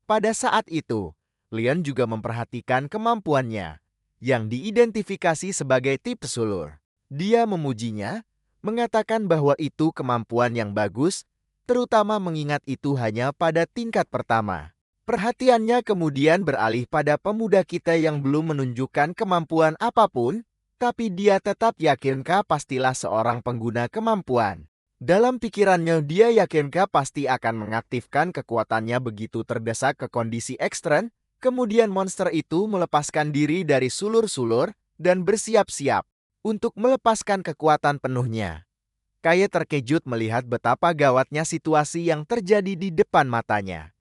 Pada saat itu, Leon juga memperhatikan kemampuannya, yang diidentifikasi sebagai tipe sulur. Dia memujinya, mengatakan bahwa itu kemampuan yang bagus, terutama mengingat itu hanya pada tingkat pertama. Perhatiannya kemudian beralih pada pemuda kita yang belum menunjukkan kemampuan apapun, tapi dia tetap yakin K pastilah seorang pengguna kemampuan. Dalam pikirannya dia yakin K pasti akan mengaktifkan kekuatannya begitu terdesak ke kondisi ekstrem, kemudian monster itu melepaskan diri dari sulur-sulur dan bersiap-siap untuk melepaskan kekuatan penuhnya. Kaye terkejut melihat betapa gawatnya situasi yang terjadi di depan matanya.